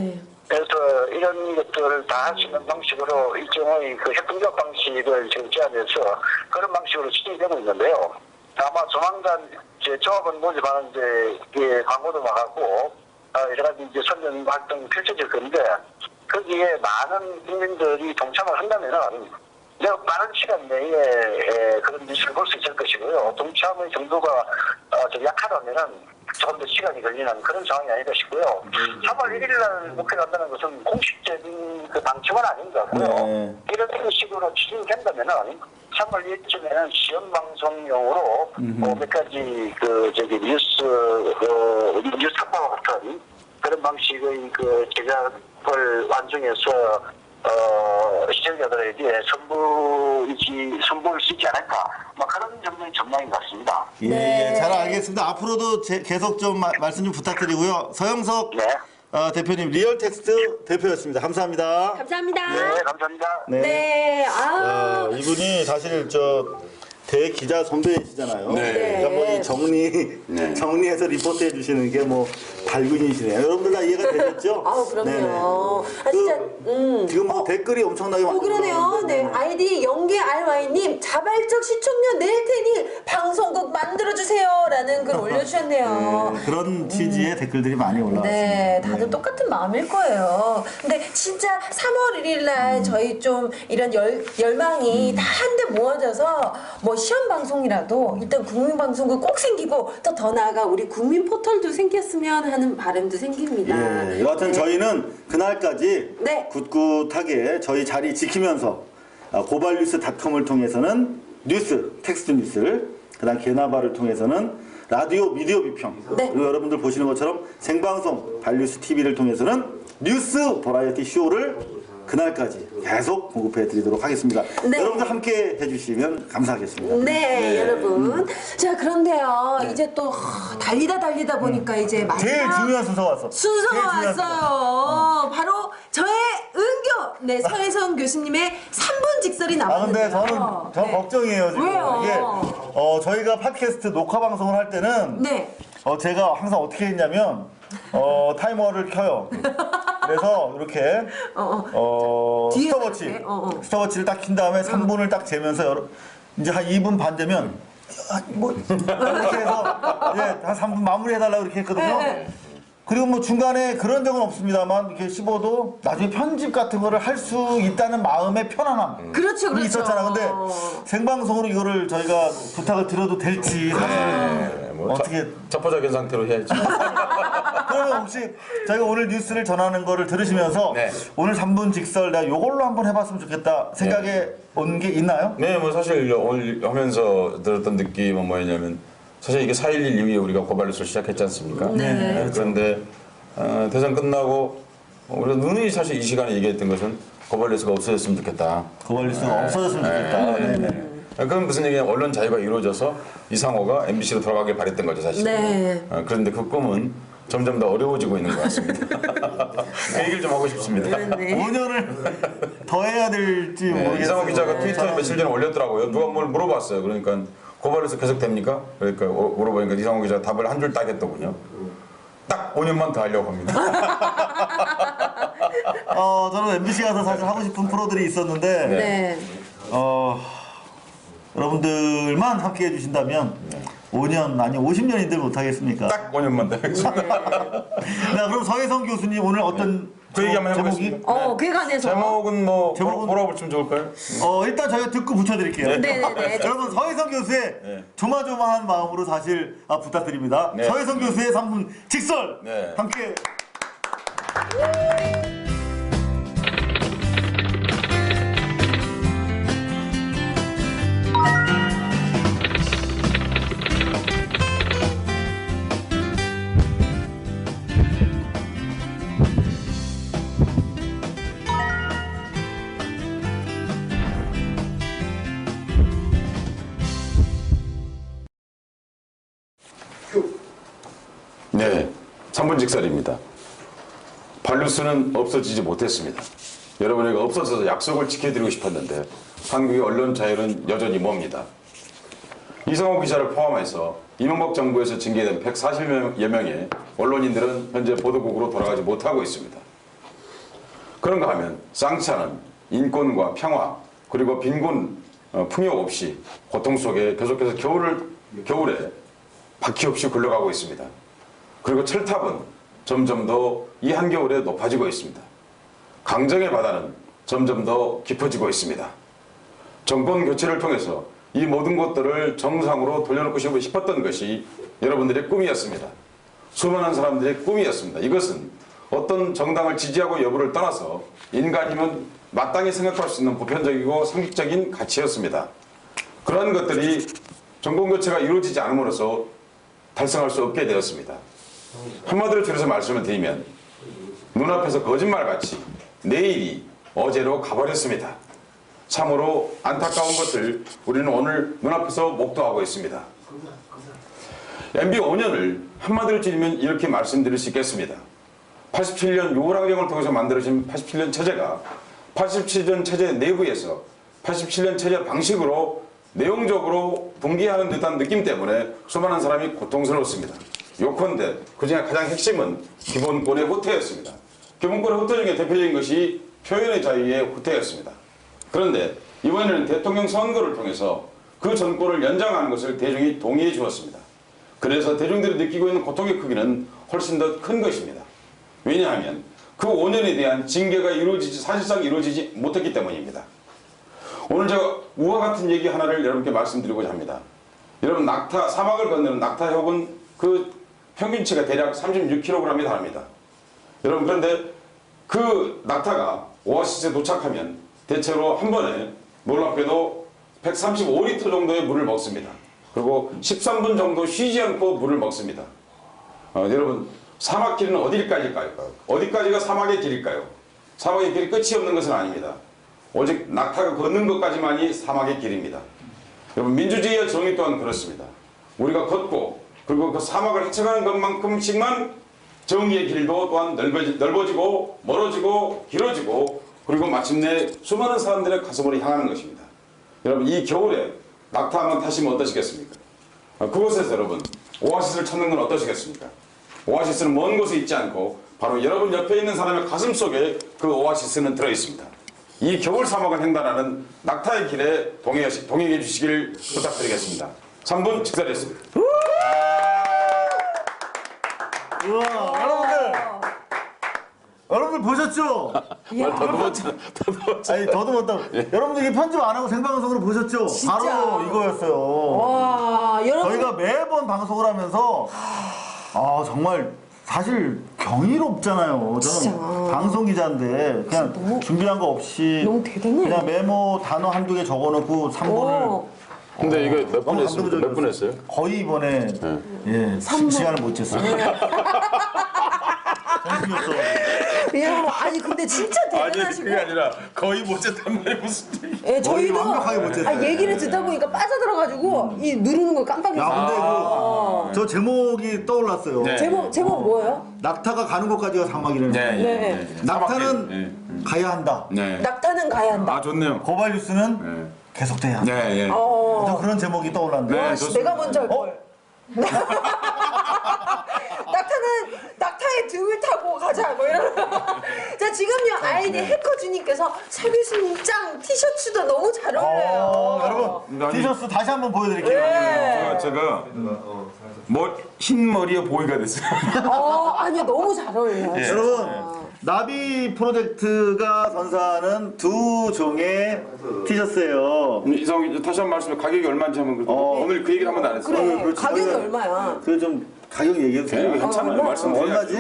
그래서 이런 것들을 다 할 수 있는 방식으로 일종의 그 협동조합 방식을 지금 제안해서 그런 방식으로 추진이 되고 있는데요. 아마 조만간 이제 조합원 모집하는데 광고도 나가고 여러 가지 이제 선전 활동이 펼쳐질 건데 거기에 많은 국민들이 동참을 한다면은 매우 빠른 시간 내에 그런 뉴스를 볼 수 있을 것이고요. 동참의 정도가 좀 약하다면은 조금 더 시간이 걸리는 그런 상황이 아닐 것이고요. 3월 1일 날 목표를 한다는 것은 공식적인 그 방침은 아닌 것 같고요. 이런 식으로 추진된다면은 3월 1일쯤에는 시험 방송용으로 몇 가지 그 뉴스 뉴스 타파와 같은 그런 방식의 그 제작을 완성해서 시청자들에게 선보일 수 있지 않을까, 뭐 그런 정도의 전망인 것 같습니다. 예, 잘 알겠습니다. 앞으로도 계속 좀 말씀 좀 부탁드리고요. 서영석 대표님, 리얼텍스트 대표였습니다. 감사합니다. 감사합니다. 네, 감사합니다. 네. 이분이 사실 대기자 선배이시잖아요. 네. 그러니까 뭐 정리해서 리포트해 주시는 게 뭐 발군이시네요. 여러분들 다 이해가 되셨죠? 그럼요. 진짜, 지금 뭐 댓글이 엄청나게 많아요. 그러네요. 네. 아이디 영계RY님, 자발적 시청률 낼 테니 방송국 만들어주세요.라는 글 올려주셨네요. 그런 취지의 댓글들이 많이 올라왔습니다. 네, 다들 똑같은 마음일 거예요. 근데 진짜 3월 1일 날 저희 좀 이런 열망이 다 한데 모아져서 뭐 시험 방송이라도 일단 국민방송국 꼭 생기고 또 더 나아가 우리 국민 포털도 생겼으면 하는 바람도 생깁니다. 예, 여하튼 저희는 그날까지 굳굳하게 저희 자리 지키면서 고발뉴스닷컴을 통해서는 텍스트 뉴스를, 그다음 개나발을 통해서는 라디오 미디어 비평, 그리고 여러분들 보시는 것처럼 생방송 발뉴스 TV를 통해서는 뉴스 버라이어티 쇼를 그날까지 계속 공급해 드리도록 하겠습니다. 여러분들 함께 해주시면 감사하겠습니다. 네, 여러분. 자, 그런데요. 이제 또 달리다 보니까 이제 마지막 제일 중요한 순서가 왔어. 왔어요. 바로 저의 은교, 서혜성 교수님의 3분 직설이 남았는데요. 근데 저는 걱정이에요, 지금. 왜요? 이게 저희가 팟캐스트 녹화 방송을 할 때는 제가 항상 어떻게 했냐면 타이머를 켜요. 그래서 이렇게 스톱워치를 딱 킨 다음에 3분을 딱 재면서 이제 한 2분 반 되면 이렇게 해서 이제 한 3분 마무리해달라고 이렇게 했거든요. 그리고 뭐 중간에 그런 적은 없습니다만 이렇게 씹어도 나중에 편집 같은 거를 할 수 있다는 마음의 편안함 그렇죠. 있었잖아. 근데 생방송으로 이거를 저희가 부탁을 드려도 될지 사실 어떻게 자포자기한 상태로 해야지. 그러면 혹시 저희가 오늘 뉴스를 전하는 거를 들으시면서 오늘 3분 직설 내가 요걸로 한번 해봤으면 좋겠다 생각에 온 게 있나요? 네, 뭐 사실 오늘 하면서 들었던 느낌은 뭐였냐면 사실 이게 4.11 이후에 우리가 고발뉴스를 시작했지 않습니까? 그런데 대선 끝나고 우리가 누누이 사실 이 시간에 얘기했던 것은 고발뉴스가 없어졌으면 좋겠다. 고발뉴스가 없어졌으면 좋겠다. 그건 무슨 얘기냐, 언론 자유가 이루어져서 이상호가 MBC로 돌아가길 바랬던 거죠, 사실. 그런데 그 꿈은 점점 더 어려워지고 있는 것 같습니다. 그 얘기를 좀 하고 싶습니다. 5년을 더 해야 될지 모르겠어요. 이상호 기자가 트위터에 며칠 전에 올렸더라고요. 누가 뭘 물어봤어요. 그러니까 고발뉴스 계속 됩니까? 그러니까 물어보니까 이상호 기자가 답을 한 줄 딱 했더군요. 딱 5년만 더 하려고 합니다. 저는 MBC 가서 사실 하고 싶은 프로들이 있었는데 여러분들만 함께 해주신다면 5년 아니 50년인들 못하겠습니까? 딱 5년만 더 하겠습니다. 그럼 서혜성 교수님 오늘 어떤 그 얘기 한번 해보겠습니다. 그에 관해서 제목은 뭐라고 붙이면 좋을까요? 일단 저희가 듣고 붙여드릴게요. 네네네. 여러분 서혜성 교수의 조마조마한 마음으로 사실 부탁드립니다. 서혜성 교수의 3분 직설 함께. 네, 3분 직설입니다. 발뉴스는 없어지지 못했습니다. 여러분에게 없어져서 약속을 지켜드리고 싶었는데 한국의 언론 자유는 여전히 멉니다. 이상호 기자를 포함해서 이명박 정부에서 징계된 140여 명의 언론인들은 현재 보도국으로 돌아가지 못하고 있습니다. 그런가 하면 쌍차는 인권과 평화 그리고 빈곤 풍요 없이 고통 속에 계속해서 겨울에 바퀴 없이 굴러가고 있습니다. 그리고 철탑은 점점 더 이 한겨울에 높아지고 있습니다. 강정의 바다는 점점 더 깊어지고 있습니다. 정권 교체를 통해서 이 모든 것들을 정상으로 돌려놓고 싶었던 것이 여러분들의 꿈이었습니다. 수많은 사람들의 꿈이었습니다. 이것은 어떤 정당을 지지하고 여부를 떠나서 인간이면 마땅히 생각할 수 있는 보편적이고 상식적인 가치였습니다. 그러한 것들이 정권 교체가 이루어지지 않음으로써 달성할 수 없게 되었습니다. 한마디로 줄여서 말씀을 드리면 눈앞에서 거짓말같이 내일이 어제로 가버렸습니다. 참으로 안타까운 것을 우리는 오늘 눈앞에서 목도하고 있습니다. MB 5년을 한마디로 줄이면 이렇게 말씀드릴 수 있겠습니다. 87년 요구락령을 통해서 만들어진 87년 체제가 87년 체제 내부에서 87년 체제 방식으로 내용적으로 붕괴하는 듯한 느낌 때문에 수많은 사람이 고통스러웠습니다. 요컨대 그중에 가장 핵심은 기본권의 후퇴였습니다. 기본권의 후퇴 중에 대표적인 것이 표현의 자유의 후퇴였습니다. 그런데 이번에는 대통령 선거를 통해서 그 전권을 연장하는 것을 대중이 동의해 주었습니다. 그래서 대중들이 느끼고 있는 고통의 크기는 훨씬 더 큰 것입니다. 왜냐하면 그 5년에 대한 징계가 사실상 이루어지지 못했기 때문입니다. 오늘 제가 우화 같은 얘기 하나를 여러분께 말씀드리고자 합니다. 여러분 사막을 건너는 낙타협은 그 평균치가 대략 36kg에 달합니다. 여러분 그런데 그 낙타가 오아시스에 도착하면 대체로 한 번에 놀랍게도 135리터 정도의 물을 먹습니다. 그리고 13분 정도 쉬지 않고 물을 먹습니다. 여러분 사막 길은 어디까지일까요? 어디까지가 사막의 길일까요? 사막의 길이 끝이 없는 것은 아닙니다. 오직 낙타가 걷는 것까지만이 사막의 길입니다. 여러분 민주주의와 정의 또한 그렇습니다. 우리가 걷고 그리고 그 사막을 헤쳐가는 것만큼씩만 정의의 길도 또한 넓어지고 멀어지고 길어지고 그리고 마침내 수많은 사람들의 가슴으로 향하는 것입니다. 여러분 이 겨울에 낙타 한번 타시면 어떠시겠습니까? 그곳에서 여러분 오아시스를 찾는 건 어떠시겠습니까? 오아시스는 먼 곳에 있지 않고 바로 여러분 옆에 있는 사람의 가슴 속에 그 오아시스는 들어있습니다. 이 겨울 사막을 횡단하는 낙타의 길에 동행해 주시길 부탁드리겠습니다. 3분 식사했습니다. 우와, 여러분들 보셨죠? 아니 더듬었다고. 여러분들 이게 편집 안 하고 생방송으로 보셨죠? 진짜? 바로 이거였어요. 와, 여러분. 저희가 매번 방송을 하면서 정말 사실 경이롭잖아요. 저는 진짜. 방송 기자인데 그냥 너무, 준비한 거 없이 너무 대단해. 그냥 메모 단어 한두 개 적어놓고 3분을. 근데 이거 몇 분 했어요? 몇 분 했어요? 거의 이번에 시간을 못 쟀어요. 정신이었어. 아니 근데 진짜 대단하시고. 아니 그게 아니라 거의 못 쟀단 말이 무슨 예, 저희도 완벽하게 못 쟀어요. 얘기를 듣다 보니까 빠져들어가지고 이 누르는 걸 깜빡했어요. 야 근데 저 제목이 떠올랐어요. 네. 제목 뭐예요? 낙타가 가는 곳까지가 사막이라는 거예요. 네. 낙타는 가야 한다. 낙타는 가야 한다. 좋네요. 고발 뉴스는 계속돼야 한다. 저 그런 제목이 떠올랐는데. 내가 먼저 할 걸. 낙타의 등을 타고 가자 뭐 이런. 자 지금요 아이디 해커주님께서 서 교수님 짱 티셔츠도 너무 잘 어울려요. 여러분 티셔츠 다시 한번 보여드릴게요. 제가 흰 머리에 보이가 됐어요. 아니요 너무 잘 어울려요. 여러분 나비 프로젝트가 선사하는 두 종의 티셔츠예요. 이성 다시 한번 말씀해 가격이 얼마인지 한번 오늘 그 얘기를 한 번도 안 했어요. 그래 가격이 얼마야? 그 좀 가격 얘기해도 돼요? 괜찮아요. 말씀 얼마지?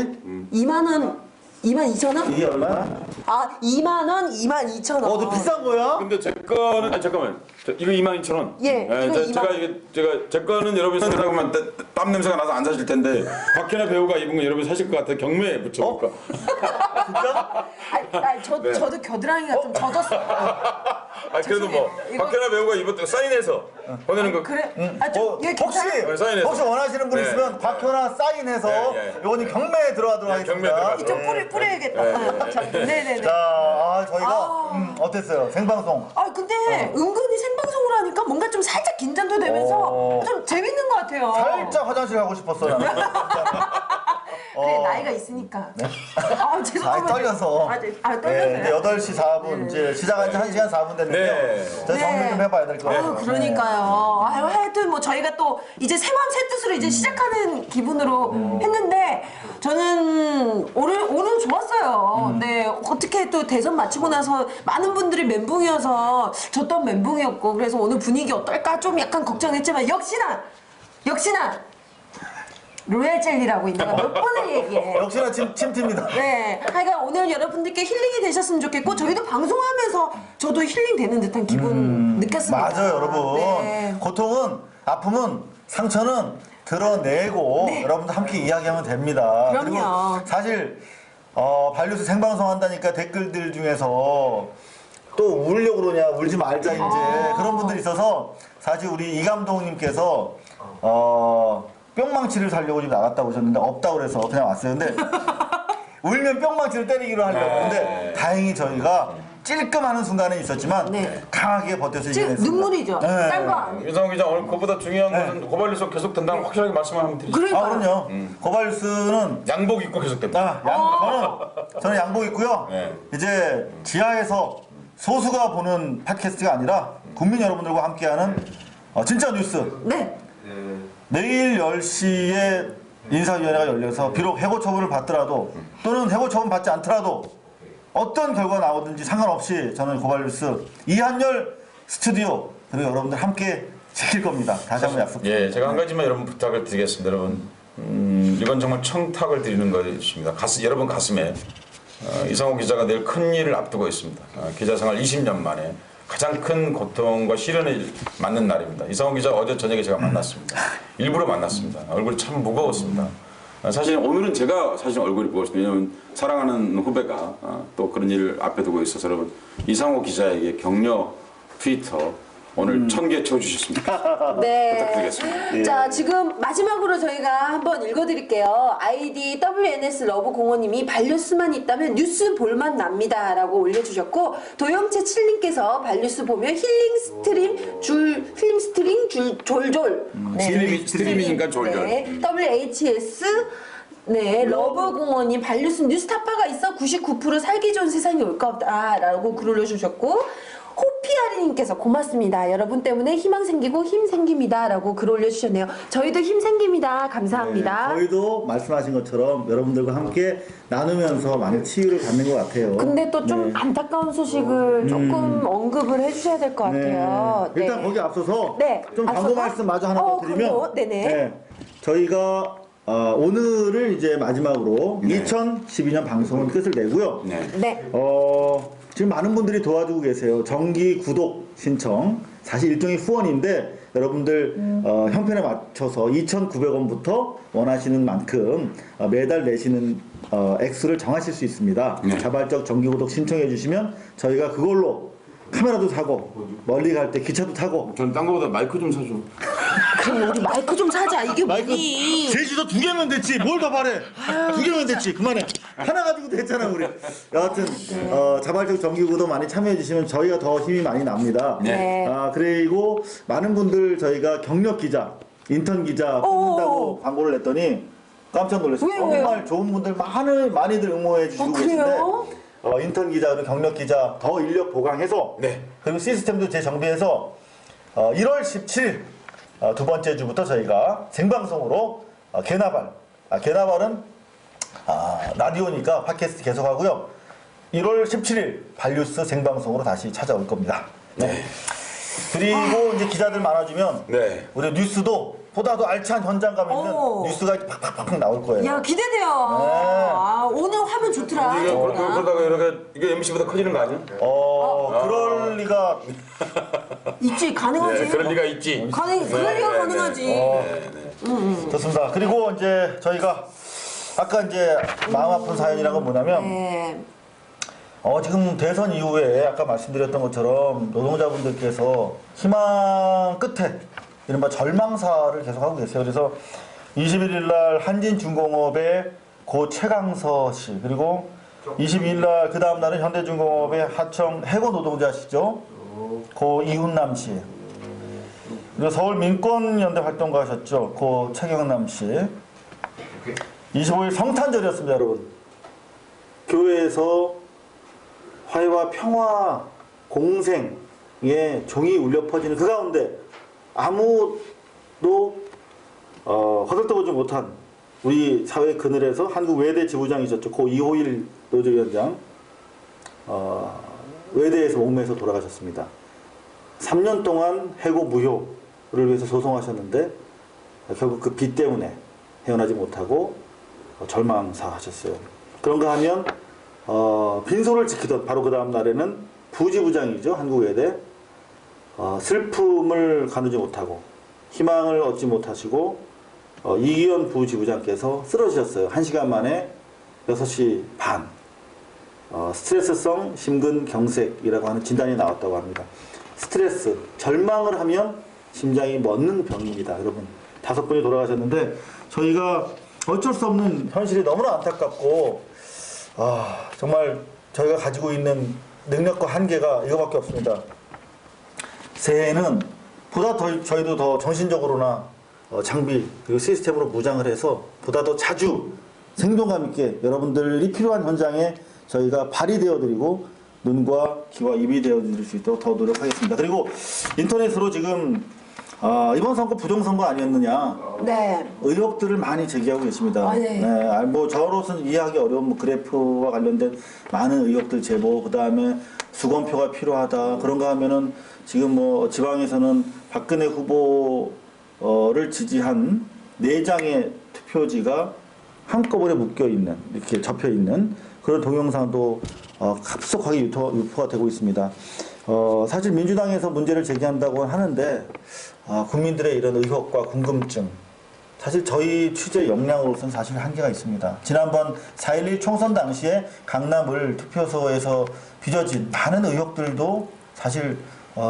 2만 2천 이게 얼마야? 2만 원, 2만 2천 원. 너 비싼 거야? 근데 제 거는 잠깐만. 이거 22,000원. 예. 이거 제 거는 여러분이 생각하면 땀 냄새가 나서 안 사실 텐데 박현아 배우가 입은 거 여러분 사실 것 같아. 경매에 붙여볼까? 진짜? 저도 겨드랑이가 좀 젖었어요. 그래도 박현아 배우가 입었던 사인해서 보내는 거. 그래? 혹시 원하시는 분 있으면 박현아 사인해서 요거는 경매에 들어가도록 하겠습니다. 좀 뿌려야겠다. 네네네. 자, 저희가 어땠어요? 생방송. 근데 은근히 생방송을 하니까 뭔가 좀 살짝 긴장도 되면서 좀 재밌는 것 같아요. 살짝 화장실 가고 싶었어요. 그래 나이가 있으니까. 죄송합니다. 떨려서. 떨려서요. 이제 8시 4분 이제 시작한 지 1시간 4분 됐는데요. 저희 정리 좀 해봐야 될 것 같아요. 그러니까요. 하여튼 저희가 또 이제 새 마음 새 뜻으로 이제 시작하는 기분으로 했는데 저는 오늘 좋았어요. 네 어떻게 또 대선 마치고 나서 많은 분들이 멘붕이어서 저 또한 멘붕이었고 그래서 오늘 분위기 어떨까 좀 약간 걱정했지만 역시나 로얄 젤리라고 내가 몇 번을 얘기해. 역시나 침팀입니다. 네. 하여간 오늘 여러분들께 힐링이 되셨으면 좋겠고 저희도 방송하면서 저도 힐링 되는 듯한 기분 느꼈습니다. 맞아요, 여러분. 네. 고통은, 아픔은, 상처는 드러내고 여러분들 함께 이야기하면 됩니다. 그럼요. 그리고 사실 반류스 생방송 한다니까 댓글들 중에서 또 울려고 그러냐, 울지 말자 이제 그런 분들이 있어서 사실 우리 이 감독님께서 뿅망치를 살려고 지금 나갔다고 하셨는데 없다고 그래서 그냥 왔어요. 근데 울면 뿅망치를 때리기로 하려고 했는데 다행히 저희가 찔끔하는 순간은 있었지만 강하게 버텨서 이겨냈습니다. 눈물이죠. 딴거 아니에요. 유상호 기자, 오늘 그보다 중요한 것은 고발뉴스 계속 된다는 확실하게 말씀을 한번 드리죠. 그럼요. 고발뉴스는 양복 입고 계속 됩니다. 저는 양복 입고요. 이제 지하에서 소수가 보는 팟캐스트가 아니라 국민 여러분들과 함께하는 진짜 뉴스. 내일 10시에 인사위원회가 열려서 비록 해고 처분을 받더라도 또는 해고 처분 받지 않더라도 어떤 결과가 나오든지 상관없이 저는 고발뉴스 이한열 스튜디오 그리고 여러분들 함께 지킬 겁니다. 다시 한번 약속드립니다. 예, 제가 한 가지만 여러분 부탁을 드리겠습니다. 여러분, 이건 정말 청탁을 드리는 것입니다. 여러분 가슴에 이상호 기자가 내일 큰 일을 앞두고 있습니다. 기자 생활 20년 만에 가장 큰 고통과 시련을 맞는 날입니다. 이상호 기자 어제 저녁에 제가 만났습니다. 일부러 만났습니다. 얼굴이 참 무거웠습니다. 사실 오늘은 제가 사실 얼굴이 무거웠습니다. 왜냐하면 사랑하는 후배가 또 그런 일을 앞에 두고 있어서 여러분 이상호 기자에게 격려 트위터 오늘 1000개 쳐주셨습니다. 네. 부탁드리겠습니다. 자, 지금 마지막으로 저희가 한번 읽어드릴게요. 아이디 WNS 러브공원님이 반류스만 있다면 뉴스 볼만 납니다 라고 올려주셨고, 도영채 7님께서 반류스 보면 힐링 스트링 졸졸. 스트리밍이니까 졸졸. WHS 러브공원님 반류스 뉴스타파가 있어 99% 살기 좋은 세상이 올 거다 라고 글 올려주셨고, 호피아리님께서 고맙습니다. 여러분 때문에 희망 생기고 힘 생깁니다. 라고 글 올려주셨네요. 저희도 힘 생깁니다. 감사합니다. 저희도 말씀하신 것처럼 여러분들과 함께 나누면서 많은 치유를 받는 것 같아요. 근데 또 좀 안타까운 소식을 조금 언급을 해주셔야 될 것 같아요. 일단 거기 앞서서 좀 광고 말씀 마저 하나 더 드리면 저희가 오늘을 이제 마지막으로 2012년 방송은 끝을 내고요. 지금 많은 분들이 도와주고 계세요. 정기 구독 신청, 사실 일종의 후원인데 여러분들 형편에 맞춰서 2,900원부터 원하시는 만큼 매달 내시는 액수를 정하실 수 있습니다. 자발적 정기 구독 신청해 주시면 저희가 그걸로 카메라도 사고 멀리 갈 때 기차도 타고. 전 딴 거보다 마이크 좀 사줘. 그럼 우리 마이크 좀 사자. 이게 뭐니? 제주도 2개면 됐지. 뭘 더 바래. 2개면 됐지. 그만해. 하나 가지고 됐잖아 우리. 여하튼 자발적 정기구도 많이 참여해 주시면 저희가 더 힘이 많이 납니다. 그리고 많은 분들 저희가 경력 기자, 인턴 기자 뽑는다고 광고를 냈더니 깜짝 놀랐어요. 정말 좋은 분들 많이들 응모해 주시고 계신데 인턴 기자, 경력 기자 더 인력 보강해서 그리고 시스템도 재정비해서 1월 17일 두 번째 주부터 저희가 생방송으로 개나발은 라디오니까 팟캐스트 계속하고요. 1월 17일 반류스 생방송으로 다시 찾아올 겁니다. 그리고 이제 기자들 많아지면 우리 뉴스도 보다도 알찬 현장감 있는 뉴스가 팍팍팍 나올 거예요. 야, 기대돼요. 오늘 화면 좋더라. 그러다가 이게 MBC보다 커지는 거 아니야? 그럴 리가 있지. 가능하지. 그럴 리가 있지. 그럴 리가 가능하지. 좋습니다. 그리고 이제 저희가 아까 이제 마음 아픈 사연이란 건 뭐냐면 지금 대선 이후에 아까 말씀드렸던 것처럼 노동자분들께서 희망 끝에 이른바 절망사를 계속하고 계세요. 그래서 21일 날 한진중공업의 고 최강서 씨, 그리고 22일 날 그 다음 날은 현대중공업의 하청 해고 노동자시죠. 고 이훈남 씨. 그리고 서울 민권연대 활동가 하셨죠. 고 최경남 씨. 25일 성탄절이었습니다, 여러분. 교회에서 화해와 평화 공생의 종이 울려 퍼지는 그 가운데 아무도 허들떠보지 못한 우리 사회 그늘에서 한국 외대 지부장이셨죠. 고 이호일 노조위원장 외대에서 목매서 돌아가셨습니다. 3년 동안 해고 무효를 위해서 소송하셨는데 결국 그 빚 때문에 헤어나지 못하고 절망사하셨어요. 그런가 하면 빈소를 지키던 바로 그 다음 날에는 부지부장이죠. 한국외대. 슬픔을 가누지 못하고 희망을 얻지 못하시고 이기현 부지부장께서 쓰러지셨어요. 1시간 만에 6시 반 스트레스성 심근경색이라고 하는 진단이 나왔다고 합니다. 스트레스, 절망을 하면 심장이 멎는 병입니다. 여러분 5분이 돌아가셨는데 저희가 어쩔 수 없는 현실이 너무나 안타깝고 정말 저희가 가지고 있는 능력과 한계가 이거밖에 없습니다. 새해에는 보다 더 저희도 더 정신적으로나 장비 그리고 시스템으로 무장을 해서 보다 더 자주 생동감 있게 여러분들이 필요한 현장에 저희가 발이 되어드리고 눈과 귀와 입이 되어드릴 수 있도록 더 노력하겠습니다. 그리고 인터넷으로 지금 이번 선거 부정선거 아니었느냐 네. 의혹들을 많이 제기하고 계십니다. 네. 뭐 저로서는 이해하기 어려운 뭐 그래프와 관련된 많은 의혹들 제보, 그 다음에 수검표가 필요하다 그런가 하면은 지금 뭐 지방에서는 박근혜 후보를 지지한 4장의 투표지가 한꺼번에 묶여 있는 이렇게 접혀 있는 그런 동영상도 급속하게 유포가 되고 있습니다. 사실 민주당에서 문제를 제기한다고 하는데 국민들의 이런 의혹과 궁금증 사실 저희 취재 역량으로서는 사실 한계가 있습니다. 지난번 4.11 총선 당시에 강남을 투표소에서 빚어진 많은 의혹들도 사실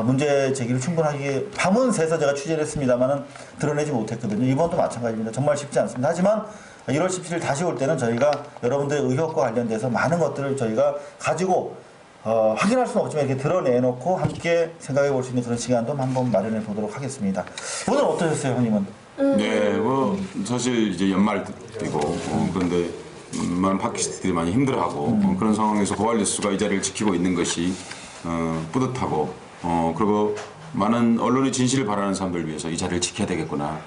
문제 제기를 충분하게 밤은 새서 제가 취재를 했습니다만은 드러내지 못했거든요. 이번도 마찬가지입니다. 정말 쉽지 않습니다. 하지만 1월 17일 다시 올 때는 저희가 여러분들의 의혹과 관련돼서 많은 것들을 저희가 가지고 확인할 수는 없지만 이렇게 드러내놓고 함께 생각해 볼 수 있는 그런 시간도 한번 마련해 보도록 하겠습니다. 오늘 어떠셨어요, 형님은? 네, 뭐 사실 이제 연말이고 그런데 많은 팟캐스트들이 많이 힘들어하고 그런 상황에서 고발뉴스가 이 자리를 지키고 있는 것이 뿌듯하고 그리고 많은 언론의 진실을 바라는 사람들을 위해서 이 자리를 지켜야 되겠구나.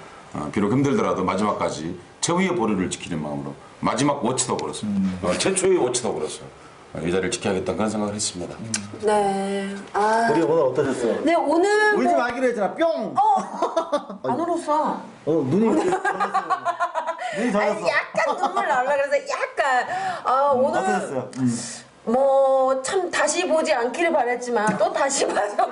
비록 힘들더라도 마지막까지 최후의 보루를 지키는 마음으로 마지막 워치더그로서 최초의 워치더그로서 이 자리를 지켜야겠다는 그런 생각을 했습니다. 네. 우리 오늘 어떠셨어요? 네, 오늘 울지 마기로 했잖아. 뿅. 안 울었어. 눈이 눈이 젖었어. 약간 눈물 나올라 그래서 약간 오늘 어떠셨어요? 뭐 참 다시 보지 않기를 바랬지만 또 다시 봐서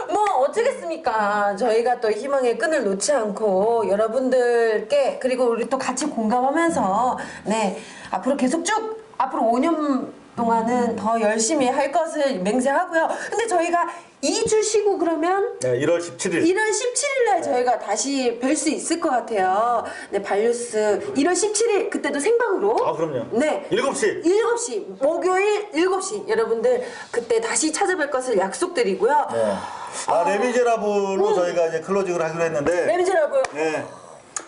뭐 어쩌겠습니까. 저희가 또 희망의 끈을 놓지 않고 여러분들께 그리고 우리 또 같이 공감하면서 네 앞으로 계속 쭉 앞으로 5년 동안은 더 열심히 할 것을 맹세하고요. 근데 저희가 2주 쉬고 그러면 네, 1월 17일. 1월 17일 날 저희가 다시 뵐 수 있을 것 같아요. 네, 발뉴스 1월 17일 그때도 생방으로. 그럼요. 네. 7시. 7시. 목요일 7시. 여러분들 그때 다시 찾아뵐 것을 약속드리고요. 네. 레미제라블로 저희가 이제 클로징을 하기로 했는데. 레미제라블. 네.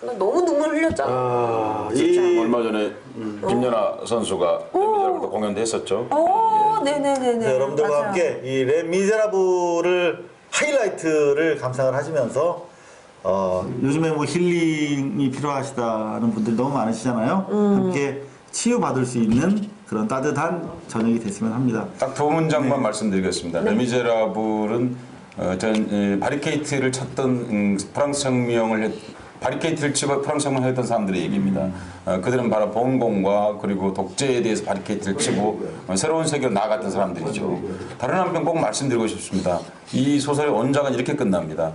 나 너무 눈물 흘렸잖아. 얼마 전에 김연아 선수가 레미제라블도 공연도 했었죠. 네네네네. 네, 여러분들과 맞아요. 함께 이 레미제라블을 하이라이트를 감상을 하시면서 요즘에 뭐 힐링이 필요하시다는 분들 너무 많으시잖아요. 함께 치유받을 수 있는 그런 따뜻한 저녁이 됐으면 합니다. 딱 2문장만 말씀드리겠습니다. 레미제라블은 전 바리케이트를 찾던 프랑스 혁명을 바리케이트를 치고 프랑스 혁명을 했던 사람들의 얘기입니다. 그들은 바로 봉공과 그리고 독재에 대해서 바리케이트를 치고 새로운 세계로 나아갔던 사람들이죠. 다른 한편 꼭 말씀드리고 싶습니다. 이 소설의 원작은 이렇게 끝납니다.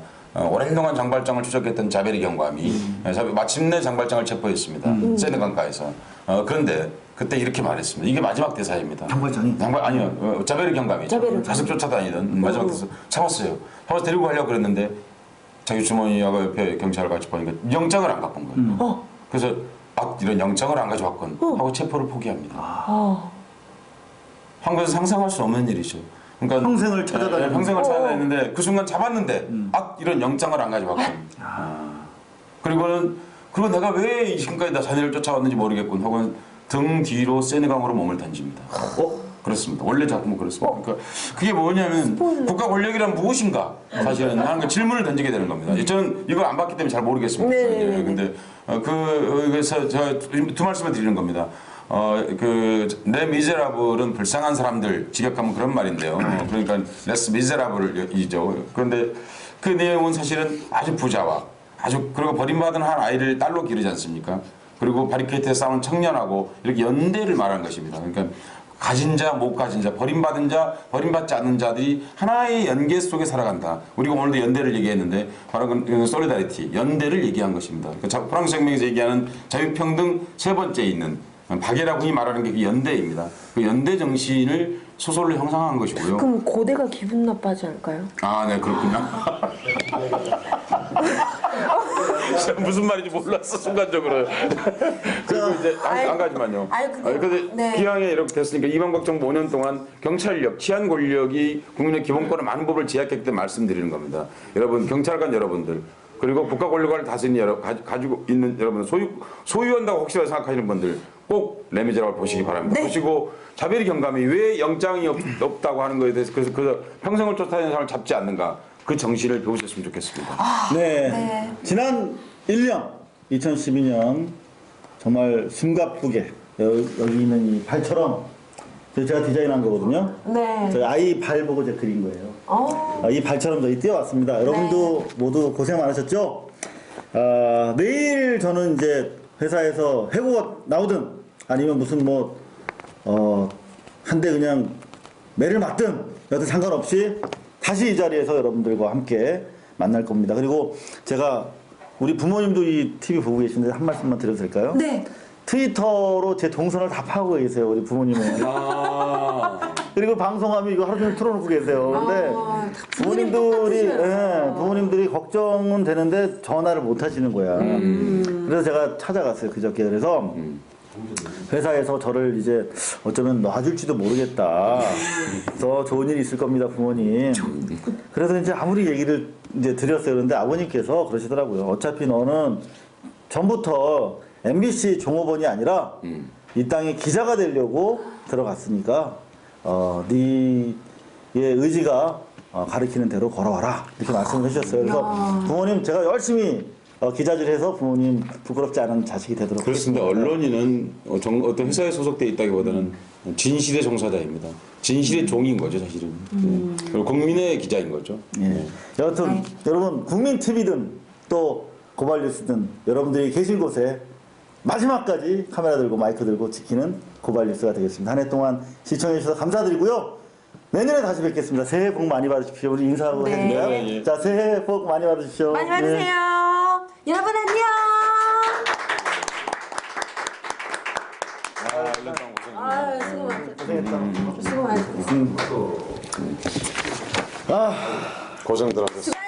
오랜 동안 장발장을 추적했던 자베리 경감이 마침내 장발장을 체포했습니다. 세네강가에서. 그런데 그때 이렇게 말했습니다. 이게 마지막 대사입니다. 장발장이? 아니요. 자베리 경감이죠. 계속 쫓아다니던 마지막 대사 잡았어요. 잡아서 데리고 가려고 그랬는데 자기 주머니하고 옆에 경찰을 같이 보니까 영장을 안 갖고 온 거예요. 그래서 이런 영장을 안 가져왔건 하고 체포를 포기합니다. 한국에서 상상할 수 없는 일이죠. 그러니까 평생을 찾아다니는 평생을 찾아다니는데 그 순간 잡았는데 이런 영장을 안 가져왔건 그리고 내가 왜 지금까지 나 자네를 쫓아왔는지 모르겠군 혹은 등 뒤로 세네강으로 몸을 던집니다. 그렇습니다. 원래 작품은 그렇습니다. 그러니까 그게 뭐냐면 국가 권력이란 무엇인가 사실은 하는 질문을 던지게 되는 겁니다. 저는 이걸 안 봤기 때문에 잘 모르겠습니다. 근데 그래서 제가 두 말씀을 드리는 겁니다. 레 미제라블은 불쌍한 사람들 직역하면 그런 말인데요. 그러니까 레스 미제라블이죠. 그런데 그 내용은 사실은 아주 부자와 그리고 버림받은 한 아이를 딸로 기르지 않습니까? 그리고 바리케이트에 싸운 청년하고 이렇게 연대를 말한 것입니다. 그러니까 가진 자, 못 가진 자, 버림받은 자, 버림받지 않는 자들이 하나의 연계 속에 살아간다. 우리가 오늘도 연대를 얘기했는데 바로 그 솔리다리티, 연대를 얘기한 것입니다. 그러니까 프랑스 혁명에서 얘기하는 자유평등 세 번째에 있는 박예라 군이 말하는 게 그 연대입니다. 그 연대 정신을 소설로 형상한 것이고요. 그럼 고대가 기분 나빠하지 않을까요? 아, 네, 그렇군요. 무슨 말인지 몰랐어, 순간적으로. 그리고 이제 한 가지만요. 근데 네. 기왕에 이렇게 됐으니까 이명박 정부 5년 동안 경찰력, 치안 권력이 국민의 기본권을 많은 법을 제약했기 때문에 말씀드리는 겁니다. 여러분, 경찰관 여러분들, 그리고 국가 권력을 다스리는 가지고 있는 여러분, 소유한다고 혹시라도 생각하시는 분들 꼭 레미제라블 보시기 바랍니다. 네. 보시고 자별이 경감이 왜 영장이 없다고 하는 것에 대해서 그래서 평생을 쫓아다니는 사람을 잡지 않는가 그 정신을 배우셨으면 좋겠습니다. 네. 지난 1년 2012년 정말 숨가쁘게 여기 있는 이 발처럼 제가 디자인한 거거든요. 네. 저희 아이 발 보고 제가 그린 거예요. 이 발처럼 저희 뛰어왔습니다. 여러분도 모두 고생 많으셨죠? 내일 저는 이제 회사에서 해고가 나오든 아니면 무슨 한 대 그냥 매를 맞든 여튼 상관없이 다시 이 자리에서 여러분들과 함께 만날 겁니다. 그리고 제가 우리 부모님도 이 TV 보고 계시는데 한 말씀만 드려도 될까요? 네. 트위터로 제 동선을 다 파고 계세요, 우리 부모님은. 그리고 방송하면 이거 하루 종일 틀어놓고 계세요. 근데 부모님들이 걱정은 되는데 전화를 못 하시는 거야. 그래서 제가 찾아갔어요, 그저께. 그래서 회사에서 저를 이제 어쩌면 놔줄지도 모르겠다. 그래서 좋은 일이 있을 겁니다, 부모님. 그래서 이제 아무리 얘기를 이제 드렸어요. 그런데 아버님께서 그러시더라고요. 어차피 너는 전부터 MBC 종업원이 아니라 이 땅에 기자가 되려고 들어갔으니까 네의 의지가 가리키는 대로 걸어와라 이렇게 말씀을 해주셨어요. 그래서 부모님 제가 열심히 기자질해서 부모님 부끄럽지 않은 자식이 되도록 그렇습니다. 하겠습니다. 언론인은 어떤 회사에 소속돼 있다기보다는 진실의 종사자입니다. 진실의 종인 거죠, 사실은. 그리고 국민의 기자인 거죠. 여하튼 여러분 국민 TV든 또 고발뉴스든 여러분들이 계신 곳에 마지막까지 카메라 들고 마이크 들고 지키는 고발뉴스가 되겠습니다. 한 해 동안 시청해 주셔서 감사드리고요. 내년에 다시 뵙겠습니다. 새해 복 많이 받으십시오. 우리 인사하고 해주세요. 자, 새해 복 많이 받으십시오. 많이 받으세요. 여러분 안녕. 고생했다. 수고 많으셨어요. 고생들 하셨습니다.